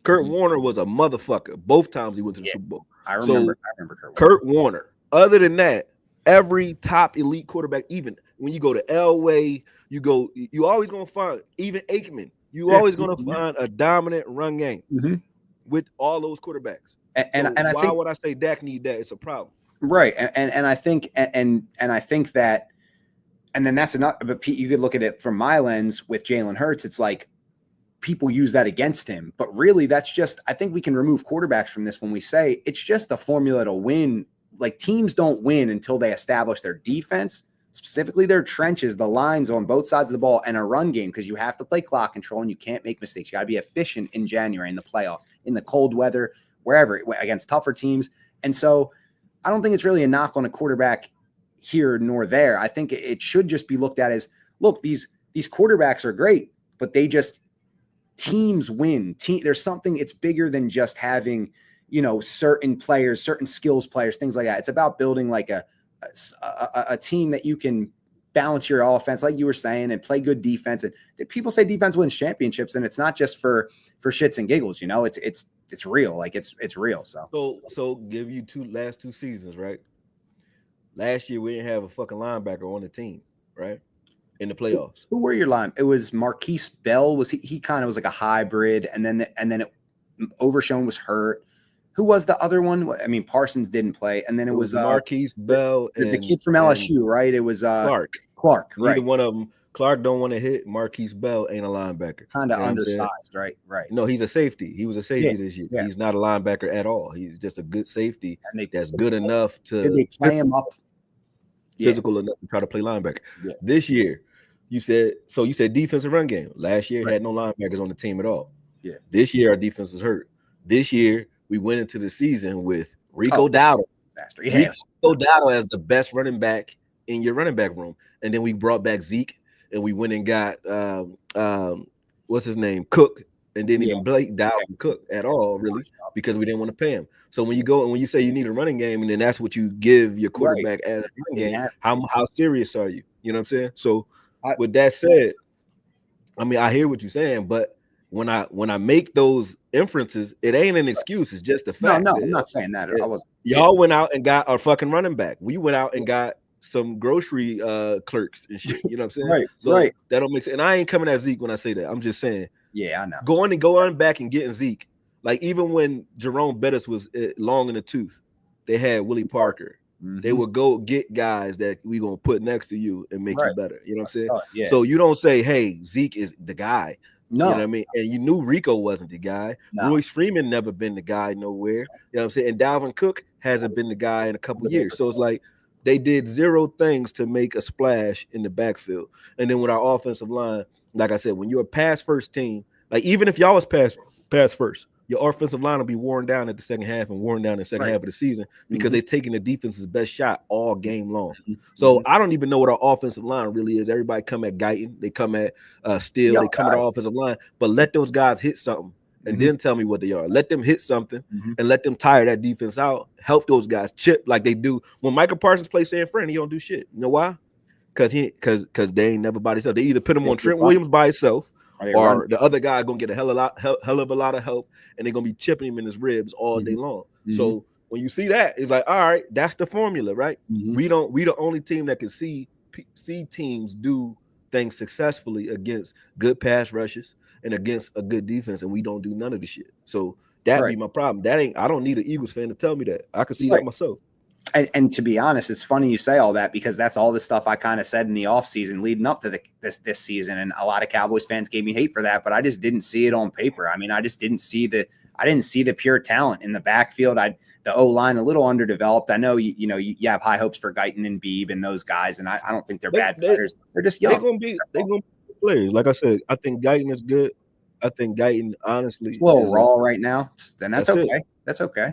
Kurt Warner was a motherfucker both times he went to the Super Bowl. I remember Kurt Warner. Other than that, every top elite quarterback, even when you go to Elway, you always gonna find even Aikman. You always gonna find a dominant run game with all those quarterbacks. And I why think, would I say Dak need that? It's a problem, right? And I think I think that, and then that's enough. But Pete, you could look at it from my lens with Jalen Hurts. It's like people use that against him, but really that's just, I think we can remove quarterbacks from this when we say it's just a formula to win. Like teams don't win until they establish their defense, specifically their trenches, the lines on both sides of the ball, and a run game, because you have to play clock control and you can't make mistakes. You got to be efficient in January, in the playoffs, in the cold weather, wherever, against tougher teams. And so I don't think it's really a knock on a quarterback here nor there. I think it should just be looked at as, look, these quarterbacks are great, but they just, teams win. There's something, it's bigger than just having, certain players, certain skills players, things like that. It's about building like a team that you can balance your offense, like you were saying, and play good defense. And people say defense wins championships, and it's not just for shits and giggles. It's real. Like it's real. So give you last two seasons, right? Last year we didn't have a fucking linebacker on the team, right? In the playoffs. Who were your line? It was Marquise Bell. Was he kind of was like a hybrid, and then Overshown was hurt. Who was the other one? I mean, Parsons didn't play, and then it was Marquise Bell, the kid from LSU, right? It was Clark, right? Neither one of them. Clark don't want to hit. Marquise Bell ain't a linebacker. Kind of undersized, right? No, he's a safety. He was a safety this year. Yeah. He's not a linebacker at all. He's just a good safety that's good enough to. Did they play him up? Physical enough to try to play linebacker. Yeah. This year, you said defensive run game. Last year had no linebackers on the team at all. Yeah. This year our defense was hurt. This year we went into the season with Rico Dowdle. Yeah. Rico Dowdle as the best running back in your running back room, and then we brought back Zeke, and we went and got what's his name, Cook, and didn't even Blake Dowdle Cook at all, really, because we didn't want to pay him. So when you say you need a running game, and then that's what you give your quarterback as a running game, how serious are you? You know what I'm saying? So with that said, I mean, I hear what you're saying, but when I make those inferences, it ain't an excuse. It's just a fact. No, I'm not saying that. Y'all went out and got our fucking running back. We went out and got some grocery clerks and shit. You know what I'm saying? Right. That don't make sense. And I ain't coming at Zeke when I say that. I'm just saying. Yeah, I know. Going back and getting Zeke. Like even when Jerome Bettis was long in the tooth, they had Willie Parker. Mm-hmm. They would go get guys that we gonna put next to you and make you better. You know what I'm saying? Yeah. So you don't say, "Hey, Zeke is the guy." No, you know what I mean. And you knew Rico wasn't the guy. No. Royce Freeman never been the guy nowhere. You know what I'm saying? And Dalvin Cook hasn't been the guy in a couple of years. So it's like they did zero things to make a splash in the backfield. And then with our offensive line, like I said, when you're a pass first team, like even if y'all was pass first, your offensive line will be worn down at the second half and worn down in the second half of the season because they're taking the defense's best shot all game long. So I don't even know what our offensive line really is. Everybody come at Guyton. They come at Steele. They come at our offensive line. But let those guys hit something and then tell me what they are. Let them hit something and let them tire that defense out. Help those guys chip like they do. When Michael Parsons plays San Fran, he don't do shit. You know why? Because they ain't never by themselves. They either put him on Trent Williams by himself, or the other guy gonna get a hell of a lot of help, and they're gonna be chipping him in his ribs all day long. So when you see that, it's like, all right, that's the formula, right? We the only team that can see teams do things successfully against good pass rushes and against a good defense, and we don't do none of the shit. So that'd be my problem. I don't need an Eagles fan to tell me that. I can see that myself. And to be honest, it's funny you say all that because that's all the stuff I kind of said in the offseason leading up to this season. And a lot of Cowboys fans gave me hate for that, but I just didn't see it on paper. I mean, I just didn't see the pure talent in the backfield. The O-line a little underdeveloped. I know you have high hopes for Guyton and Beebe and those guys, and I don't think they're bad players. They're just young. They're gonna be players. Like I said, I think Guyton is good. I think Guyton, honestly, it's a little raw right now, and that's okay. That's okay.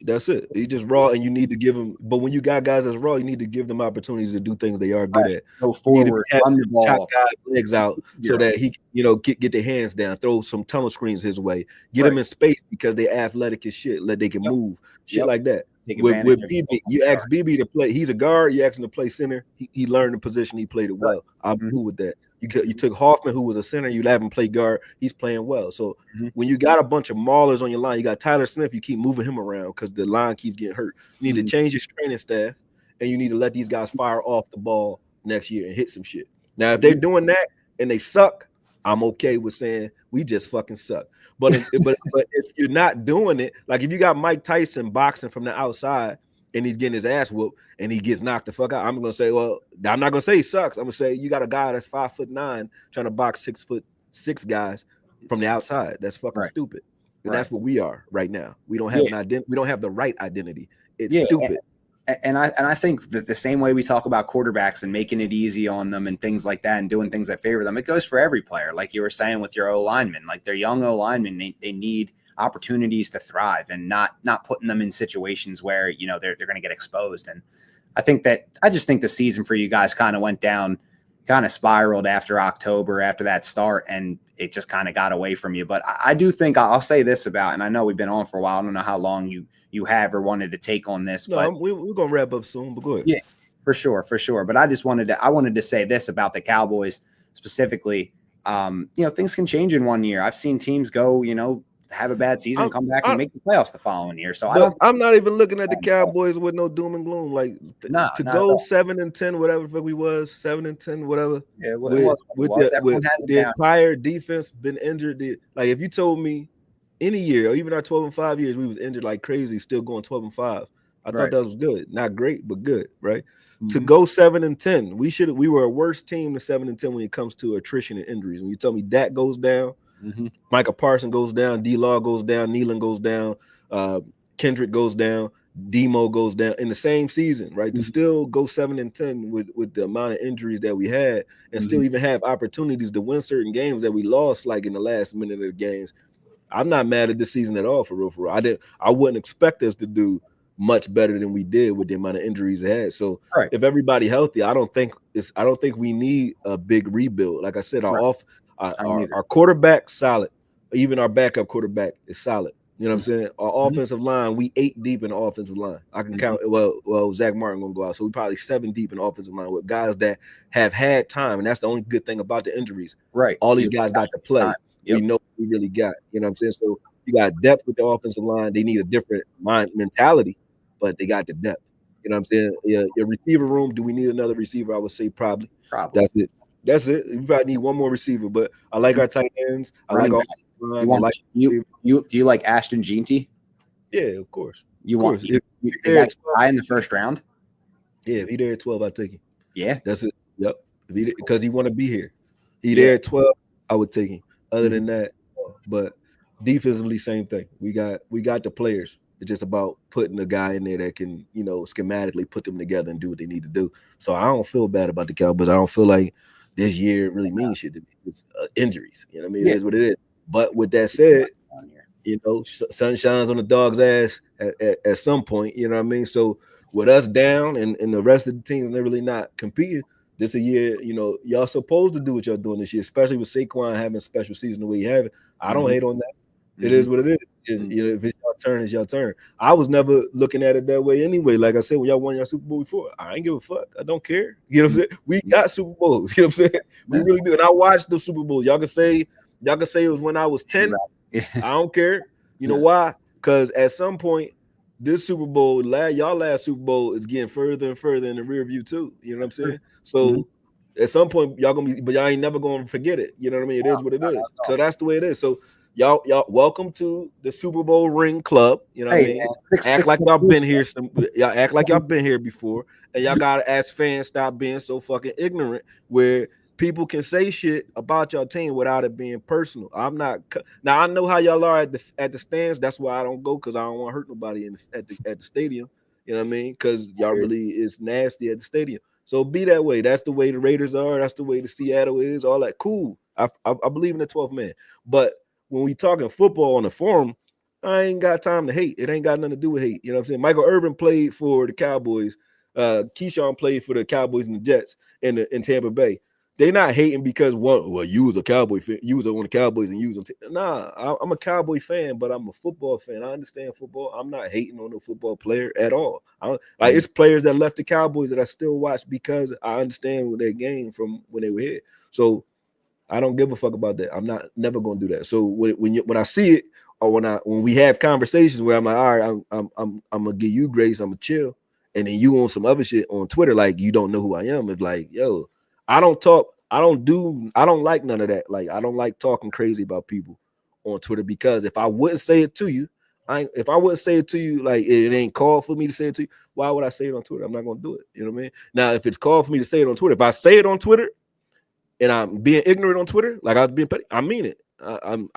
That's it. He's just raw, and you need to give him. But when you got guys that's raw, you need to give them opportunities to do things they are good at. Go forward, run the ball, chop guys' legs out so that he, get their hands down, throw some tunnel screens his way, get them in space because they're athletic as shit, they can move, shit like that. With BB, you ask BB to play. He's a guard. You ask him to play center. He learned the position. He played it well. I'm cool with that. You took Hoffman, who was a center. You have him play guard. He's playing well. So when you got a bunch of maulers on your line, you got Tyler Smith. You keep moving him around because the line keeps getting hurt. You need to change your training staff and you need to let these guys fire off the ball next year and hit some shit. Now, if they're doing that and they suck, I'm okay with saying we just fucking suck. But if you're not doing it, like if you got Mike Tyson boxing from the outside and he's getting his ass whooped and he gets knocked the fuck out, I'm gonna say, well, I'm not gonna say he sucks. I'm gonna say you got a guy that's 5'9" trying to box 6'6" guys from the outside. That's fucking stupid. And that's what we are right now. We don't have an identity. We don't have the right identity. It's stupid. And I think that the same way we talk about quarterbacks and making it easy on them and things like that and doing things that favor them, it goes for every player. Like you were saying with your O linemen, like they're young O linemen, they need opportunities to thrive and not putting them in situations where, you know, they're going to get exposed. And I just think the season for you guys kind of went down, kind of spiraled after October, after that start, and it just kind of got away from you. But I do think I'll say this about, and I know we've been on for a while. I don't know how long you have or wanted to take on this. No, but we're gonna wrap up soon, but go ahead. Yeah, for sure. But I wanted to say this about the Cowboys specifically. You know, things can change in 1 year. I've seen teams go, you know, have a bad season, come back and make the playoffs the following year. So I'm not even looking at the Cowboys with no doom and gloom. Like to go 7-10, whatever we was 7-10, whatever. Yeah, with the entire defense been injured. Like if you told me any year or even our 12-5 years, we was injured like crazy, still going 12-5. I thought that was good. Not great, but good, right? Mm-hmm. To go 7-10, we were a worse team than 7-10 when it comes to attrition and injuries. When you tell me that goes down, Micah Parsons goes down, D-Law goes down, Nealon goes down, Kendrick goes down, Demo goes down in the same season, right? To still go 7-10 with the amount of injuries that we had and still even have opportunities to win certain games that we lost, like in the last minute of the games. I'm not mad at this season at all, for real. I wouldn't expect us to do much better than we did with the amount of injuries they had. So if everybody healthy, I don't think we need a big rebuild. Like I said, our quarterback solid. Even our backup quarterback is solid. You know what I'm saying? Our offensive line, we 8 deep in the offensive line. I can count. Well, Zach Martin gonna go out, so we probably 7 deep in the offensive line with guys that have had time, and that's the only good thing about the injuries. Right. All these guys got to play. We know what we really got. You know what I'm saying? So you got depth with the offensive line. They need a different mentality, but they got the depth. You know what I'm saying? Your receiver room, do we need another receiver? I would say probably. That's it. You probably need one more receiver, but I like our tight ends. I like all. Do you like Ashton Jeanty? Yeah, of course. Is that high in the first round? Yeah, if he there at 12, I'd take him. Yeah, that's it. Yep, because he want to be here. He there at 12, I would take him. Other than that, but defensively, same thing. We got the players. It's just about putting a guy in there that can, you know, schematically put them together and do what they need to do. So I don't feel bad about the Cowboys. I don't feel like this year really means shit to me. It's injuries. You know what I mean? It is what it is. But with that said, you know, sun shines on the dog's ass at some point. You know what I mean? So with us down and the rest of the teams, they're really not competing. This a year, you know, y'all supposed to do what y'all doing this year, especially with Saquon having a special season the way he have it. I don't hate on that. It is what it is. You know, if it's your turn, it's your turn. I was never looking at it that way anyway. Like I said, when y'all won your Super Bowl before, I ain't give a fuck. I don't care. You know what I'm saying? We got Super Bowls. You know what I'm saying? We really do. And I watched the Super Bowls. Y'all can say it was when I was 10. I don't care. You know why? Because at some point, this Super Bowl, y'all last Super Bowl is getting further and further in the rear view too. You know what I'm saying? So at some point, y'all gonna be, but y'all ain't never gonna forget it. You know what I mean? It is what it is. So that's the way it is. So y'all welcome to the Super Bowl ring club. You know what I mean? Act like y'all been here. Y'all act like y'all been here before, and y'all gotta, as fans, stop being so fucking ignorant where people can say shit about your team without it being personal. I'm not. Now I know how y'all are at the stands. That's why I don't go, because I don't want to hurt nobody at the stadium. You know what I mean? Because y'all really is nasty at the stadium. So be that way. That's the way the Raiders are. That's the way the Seattle is. All that cool. I believe in the 12th man. But when we talking football on the forum, I ain't got time to hate. It ain't got nothing to do with hate. You know what I'm saying? Michael Irvin played for the Cowboys. Keyshawn played for the Cowboys and the Jets in Tampa Bay. They not hating because you was a Cowboy fan, you was on the Cowboys and you was on I'm a Cowboy fan, but I'm a football fan. I understand football. I'm not hating on no football player at all. It's players that left the Cowboys that I still watch because I understand their game from when they were here. So I don't give a fuck about that. I'm never gonna do that. So when I see it, or when we have conversations where I'm like, all right, I'm gonna give you grace, I'm gonna chill, and then you on some other shit on Twitter, like you don't know who I am. It's like, yo, I don't talk, I don't like none of that. Like I don't like talking crazy about people on Twitter, because if I wouldn't say it to you, if I wouldn't say it to you, like it ain't called for me to say it to you, why would I say it on Twitter? I'm not gonna do it. You know what I mean? Now, if it's called for me to say it on Twitter, if I say it on Twitter and I'm being ignorant on Twitter, like I was being petty, I mean it. I'm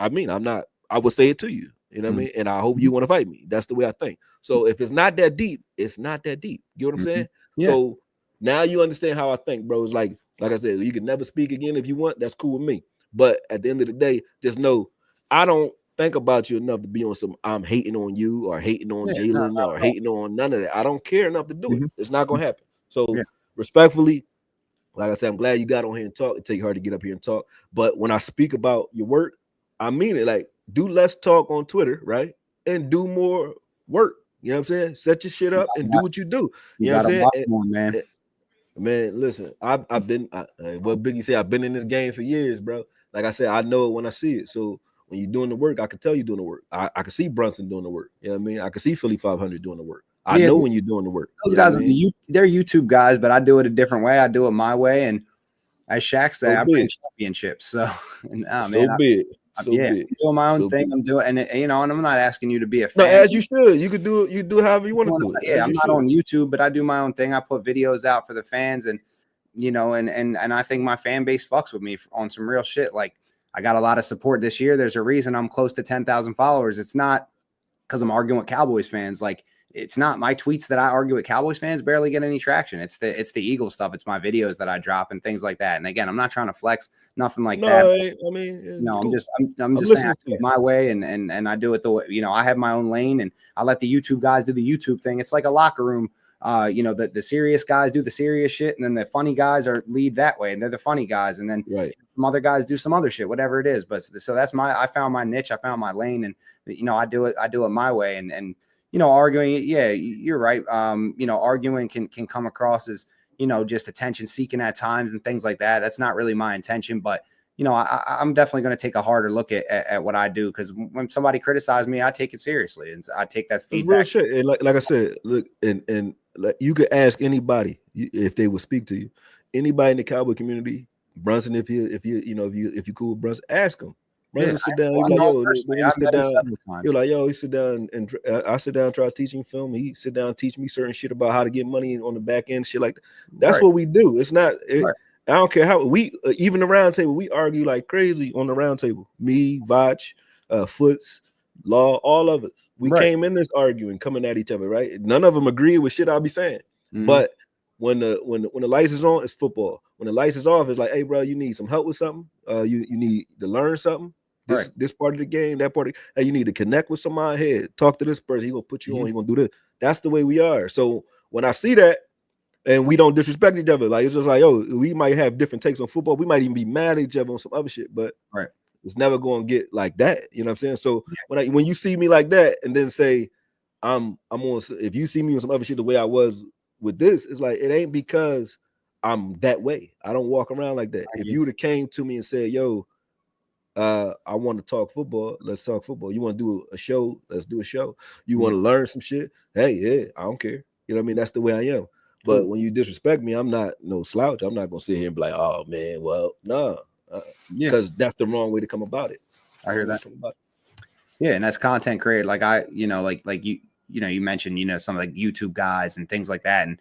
not. I would say it to you. You know what I mean? And I hope you want to fight me. That's the way I think. So if it's not that deep, it's not that deep. You know what I'm saying? Yeah. So now you understand how I think, bro. It's like I said, you can never speak again if you want. That's cool with me. But at the end of the day, just know I don't think about you enough to be on some I'm hating on you or hating on Jalen or hating on none of that. I don't care enough to do it. It's not gonna happen. So respectfully, like I said, I'm glad you got on here and talk. It take hard to get up here and talk. But when I speak about your work, I mean it. Like, do less talk on Twitter, right? And do more work. You know what I'm saying? Set your shit up and do what you do. You know what I'm saying? Watch more, man. Man, listen, I've been what Biggie said, I've been in this game for years, bro. Like I said, I know it when I see it. So when you're doing the work, I can tell you're doing the work. I can see Brunson doing the work. You know what I mean? I can see Philly 500 doing the work. I know when you're doing the work. Those guys, they're YouTube guys, but I do it a different way. I do it my way, and as Shaq said, I win championships. So, man, big. I'm doing my own thing. I'm doing, and and I'm not asking you to be a fan. No, as you should. You could do it. You do however you want to do it. Yeah, I'm not on YouTube, but I do my own thing. I put videos out for the fans, and and I think my fan base fucks with me on some real shit. Like I got a lot of support this year. There's a reason I'm close to 10,000 followers. It's not because I'm arguing with Cowboys fans. Like it's not my tweets that I argue with Cowboys fans barely get any traction. It's the Eagles stuff. It's my videos that I drop and things like that. And again, I'm not trying to flex, nothing like that. I mean, no, cool. I'm just saying I do it my way, and I do it the way, I have my own lane, and I let the YouTube guys do the YouTube thing. It's like a locker room. The serious guys do the serious shit, and then the funny guys lead that way, and they're the funny guys, and then some other guys do some other shit, whatever it is. But so that's I found my niche, I found my lane, and I do it my way, and arguing, yeah, you're right. Arguing can come across as just attention seeking at times and things like that. That's not really my intention, but I'm definitely going to take a harder look at what I do, because when somebody criticizes me, I take it seriously, and I take that feedback. It's real shit. And like I said, look, and like you could ask anybody if they would speak to you. Anybody in the Cowboy community, Brunson, if you cool with Brunson, ask him. Brunson sit down. He's like, yo, sit down. You're like, yo, he sit down and I sit down and try teaching film. He sit down and teach me certain shit about how to get money on the back end, shit like that. That's what we do. It's not. I don't care how we even the round table, we argue like crazy on the round table. Me, Vach, Foots, Law, all of us. We came in this arguing, coming at each other, right? None of them agree with shit I'll be saying. But when the lights is on, it's football. When the lights is off, it's like, hey, bro, you need some help with something. You need to learn something. This part of the game, that part. Hey, you need to connect with somebody. Hey, talk to this person. He gonna put you on. He gonna do this. That's the way we are. So when I see that, and we don't disrespect each other, like it's just like, oh, we might have different takes on football. We might even be mad at each other on some other shit, but it's never going to get like that. You know what I'm saying? So when you see me like that, and then say I'm on, if you see me on some other shit the way I was with this, it's like it ain't because I'm that way. I don't walk around like that. If you would have came to me and said, yo, I want to talk football, let's talk football. You want to do a show, let's do a show. You want to learn some shit, hey, yeah, I don't care. You know what I mean? That's the way I am. But when you disrespect me, I'm not no slouch. I'm not gonna sit here and be like, oh man, well, no, because that's the wrong way to come about it. I hear that. Yeah, and that's content creator. Like you mentioned, some like YouTube guys and things like that, and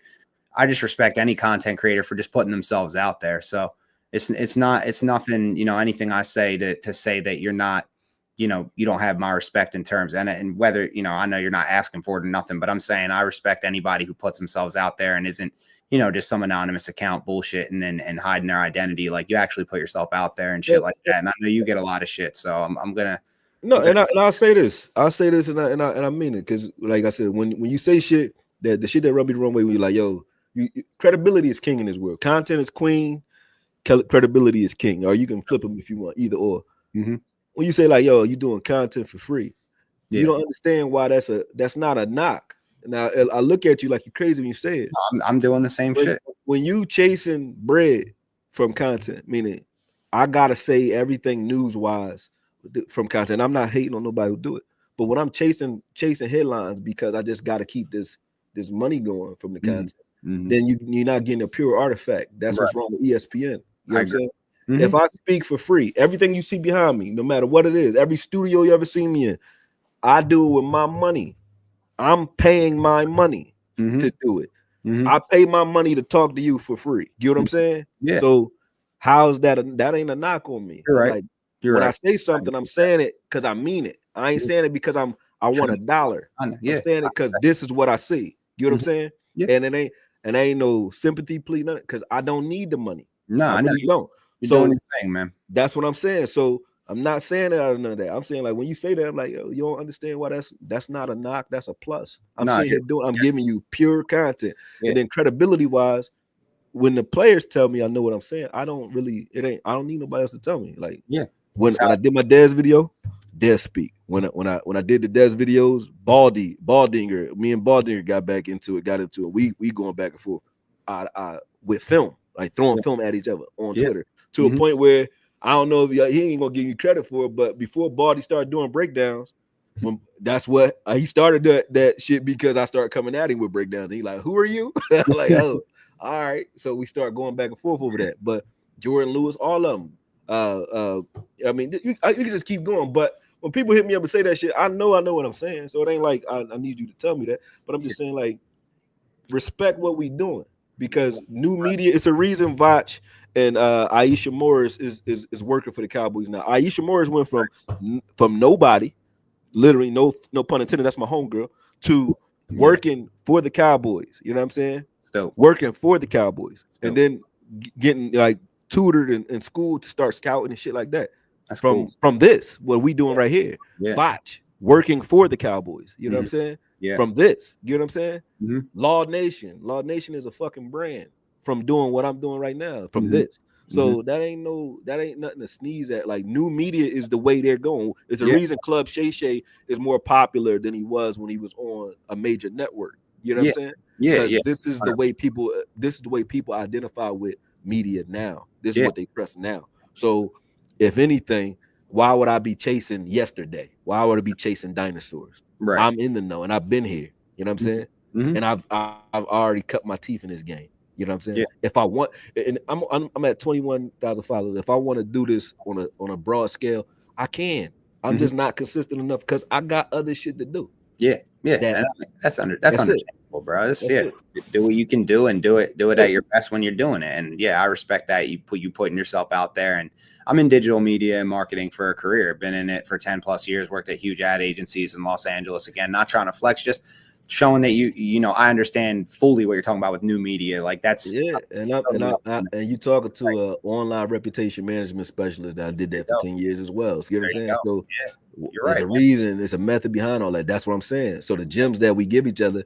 I just respect any content creator for just putting themselves out there. So it's nothing, anything I say to say that you're not, you don't have my respect in terms, and whether, I know you're not asking for it or nothing, but I'm saying I respect anybody who puts themselves out there and isn't, just some anonymous account bullshitting and hiding their identity. Like you actually put yourself out there and shit like that. And I know you get a lot of shit, so I'm gonna. No, and I'll say this, and I mean it, because like I said, when you say shit that the shit that rub me the wrong way, when you're like, yo, credibility is king in this world. Content is queen. Credibility is king. Or you can flip them if you want, either or. When you say like, yo, you doing content for free, you don't understand why that's not a knock. Now I look at you like you're crazy when you say it. I'm doing the same shit. When you chasing bread from content, meaning I gotta say everything news wise from content. I'm not hating on nobody who do it, but when I'm chasing headlines because I just gotta keep this there's money going from the Mm-hmm. content, Mm-hmm. then you're not getting a pure artifact. That's Right. what's wrong with ESPN. You know what I I'm agree. saying? Mm-hmm. If I speak for free, everything you see behind me, no matter what it is, every studio you ever see me in, I do it with my money. I'm paying my money Mm-hmm. to do it. Mm-hmm. I pay my money to talk to you for free. You know what I'm saying? Yeah. So how's that? That ain't a knock on me. You're I'm right. like, You're when I right. say I something, agree I'm with that. saying it because I mean it. I ain't Yeah. saying it because I want a True. dollar. I know. I'm Yeah. saying it because this is what I see. You know what I'm Mhm. saying? Yeah. And it ain't no sympathy plea, nothing, because I don't need the money. No, I I know really don't. you're doing So your thing, man. that's what I'm saying. So I'm not saying that out of none of that. I'm saying, like, when you say that, I'm like, yo, you don't understand why that's not a knock, that's a plus. I'm No, sitting here I'm giving you pure content. yeah. And then credibility wise, when the players tell me I know what I'm saying, I don't need nobody else to tell me. Like, Yeah. when That's how I did my Dez video, Dez speak. When I did the Dez videos, Baldinger, me and Baldinger got into it. We going back and forth. I with film, like throwing yeah. film at each other on Yeah. Twitter to a Mm-hmm. point where I don't know if he ain't gonna give you credit for it, but before Baldy started doing breakdowns, when that's what he started that shit, because I started coming at him with breakdowns. And he like, who are you? I'm like, oh, all right. So we start going back and forth over that. But Jordan Lewis, all of them. I mean, you can just keep going. But when people hit me up and say that shit, I know what I'm saying. So it ain't like I need you to tell me that. But I'm just saying, like, respect what we doing, because new media. It's a reason Vach and Aisha Morris is working for the Cowboys now. Aisha Morris went from nobody, literally no pun intended. That's my homegirl, to Yeah. working for the Cowboys. You know what I'm saying? So, Working for the Cowboys, and so then getting like tutored in school to start scouting and shit like that. that's cool. From this, what we doing right here, Yeah. Vach working for the Cowboys. You know what Mm-hmm. I'm saying? Yeah. From this, you know what I'm saying? Mm-hmm. Law Nation is a fucking brand from doing what I'm doing right now. From Mm-hmm. this, Mm-hmm. so that ain't nothing to sneeze at. Like, new media is the way they're going. It's a Yeah. reason Club Shay Shay is more popular than he was when he was on a major network. You know what Yeah. I'm saying? Yeah. Because Yeah. this is the way people identify with media now. This is Yeah. what they trust now. So if anything, why would I be chasing yesterday? Why would I be chasing dinosaurs? Right. I'm in the know and I've been here. You know what I'm saying? Mm-hmm. And I've already cut my teeth in this game. You know what I'm saying? Yeah. If I want, and I'm at 21,000 followers. If I want to do this on a broad scale, I can. I'm Mm-hmm. just not consistent enough because I got other shit to do. Yeah. Yeah. That And that's that's it. understandable, bro. That's Yeah. it. Do what you can do and do it Yeah. at your best when you're doing it. And yeah, I respect that you putting yourself out there. And I'm in digital media and marketing for a career. Been in it for 10 plus years, worked at huge ad agencies in Los Angeles. Again, not trying to flex, just showing that you know, I understand fully what you're talking about with new media. Like that's Yeah, and you talking to a online reputation management specialist that I did that for 10 years as well. So, you know what I'm there you saying? go. So Yeah, you're there's right, a man. reason, there's a method behind all that. That's what I'm saying. So the gems that we give each other,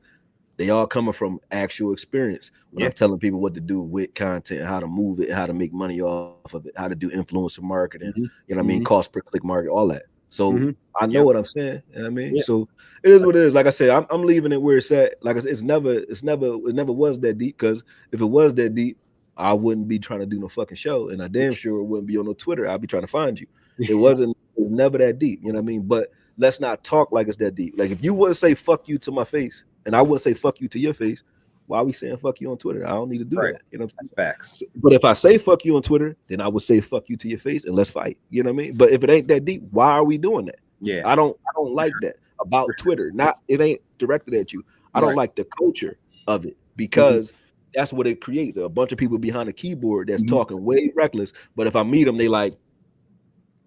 they all coming from actual experience. When Yeah. I'm telling people what to do with content, how to move it, how to make money off of it, how to do influencer marketing, Mm-hmm. you know what I mean, Mm-hmm. cost per click market, all that. So Mm-hmm. I know Yep. what I'm saying. You know what I mean? Yeah. So it is what it is. Like I said, I'm leaving it where it's at. Like I said, it never was that deep, because if it was that deep, I wouldn't be trying to do no fucking show, and I damn sure wouldn't be on no Twitter. I'd be trying to find you. It was never that deep. You know what I mean? But let's not talk like it's that deep. Like, if you wouldn't say fuck you to my face, and I wouldn't say fuck you to your face, why are we saying fuck you on Twitter? I don't need to do Right. that. You know what I'm That's saying? facts. But if I say fuck you on Twitter, then I would say fuck you to your face and let's fight. You know what I mean? But if it ain't that deep, why are we doing that? Yeah. I don't like that about Twitter. Not, it ain't directed at you. I don't Right. like the culture of it, Mm-hmm. because that's what it creates. A bunch of people behind a keyboard that's Mm-hmm. talking way reckless. But if I meet them, they like,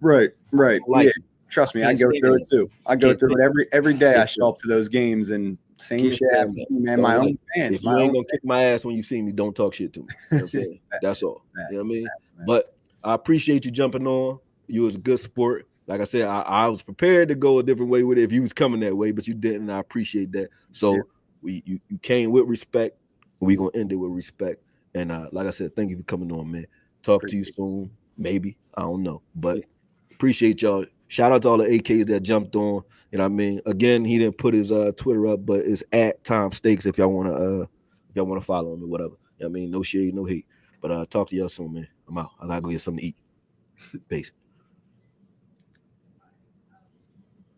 Right. Right. like, Yeah. Trust me, I can't go stand through them. it too. I go Can't through stand, it every day. I can't show stand, up to those games and same can't shit stand happens that. to me, man. My Don't own like, fans, if my you ain't own gonna kick my ass when you see me, don't talk shit to me. You know what I'm saying? That's all. You know what I mean? man. But I appreciate you jumping on. You was a good sport. Like I said, I was prepared to go a different way with it if you was coming that way, but you didn't. And I appreciate that. So you came with respect. We gonna end it with respect. And like I said, thank you for coming on, man. Talk to you Appreciate soon, maybe. I don't know, but it. appreciate y'all. Shout out to all the AKs that jumped on. You know what I mean? Again, he didn't put his Twitter up, but it's at Tom Stakes if y'all wanna follow him or whatever. You know what I mean? No shade, no hate. But talk to y'all soon, man. I'm out. I gotta go get something to eat. Peace.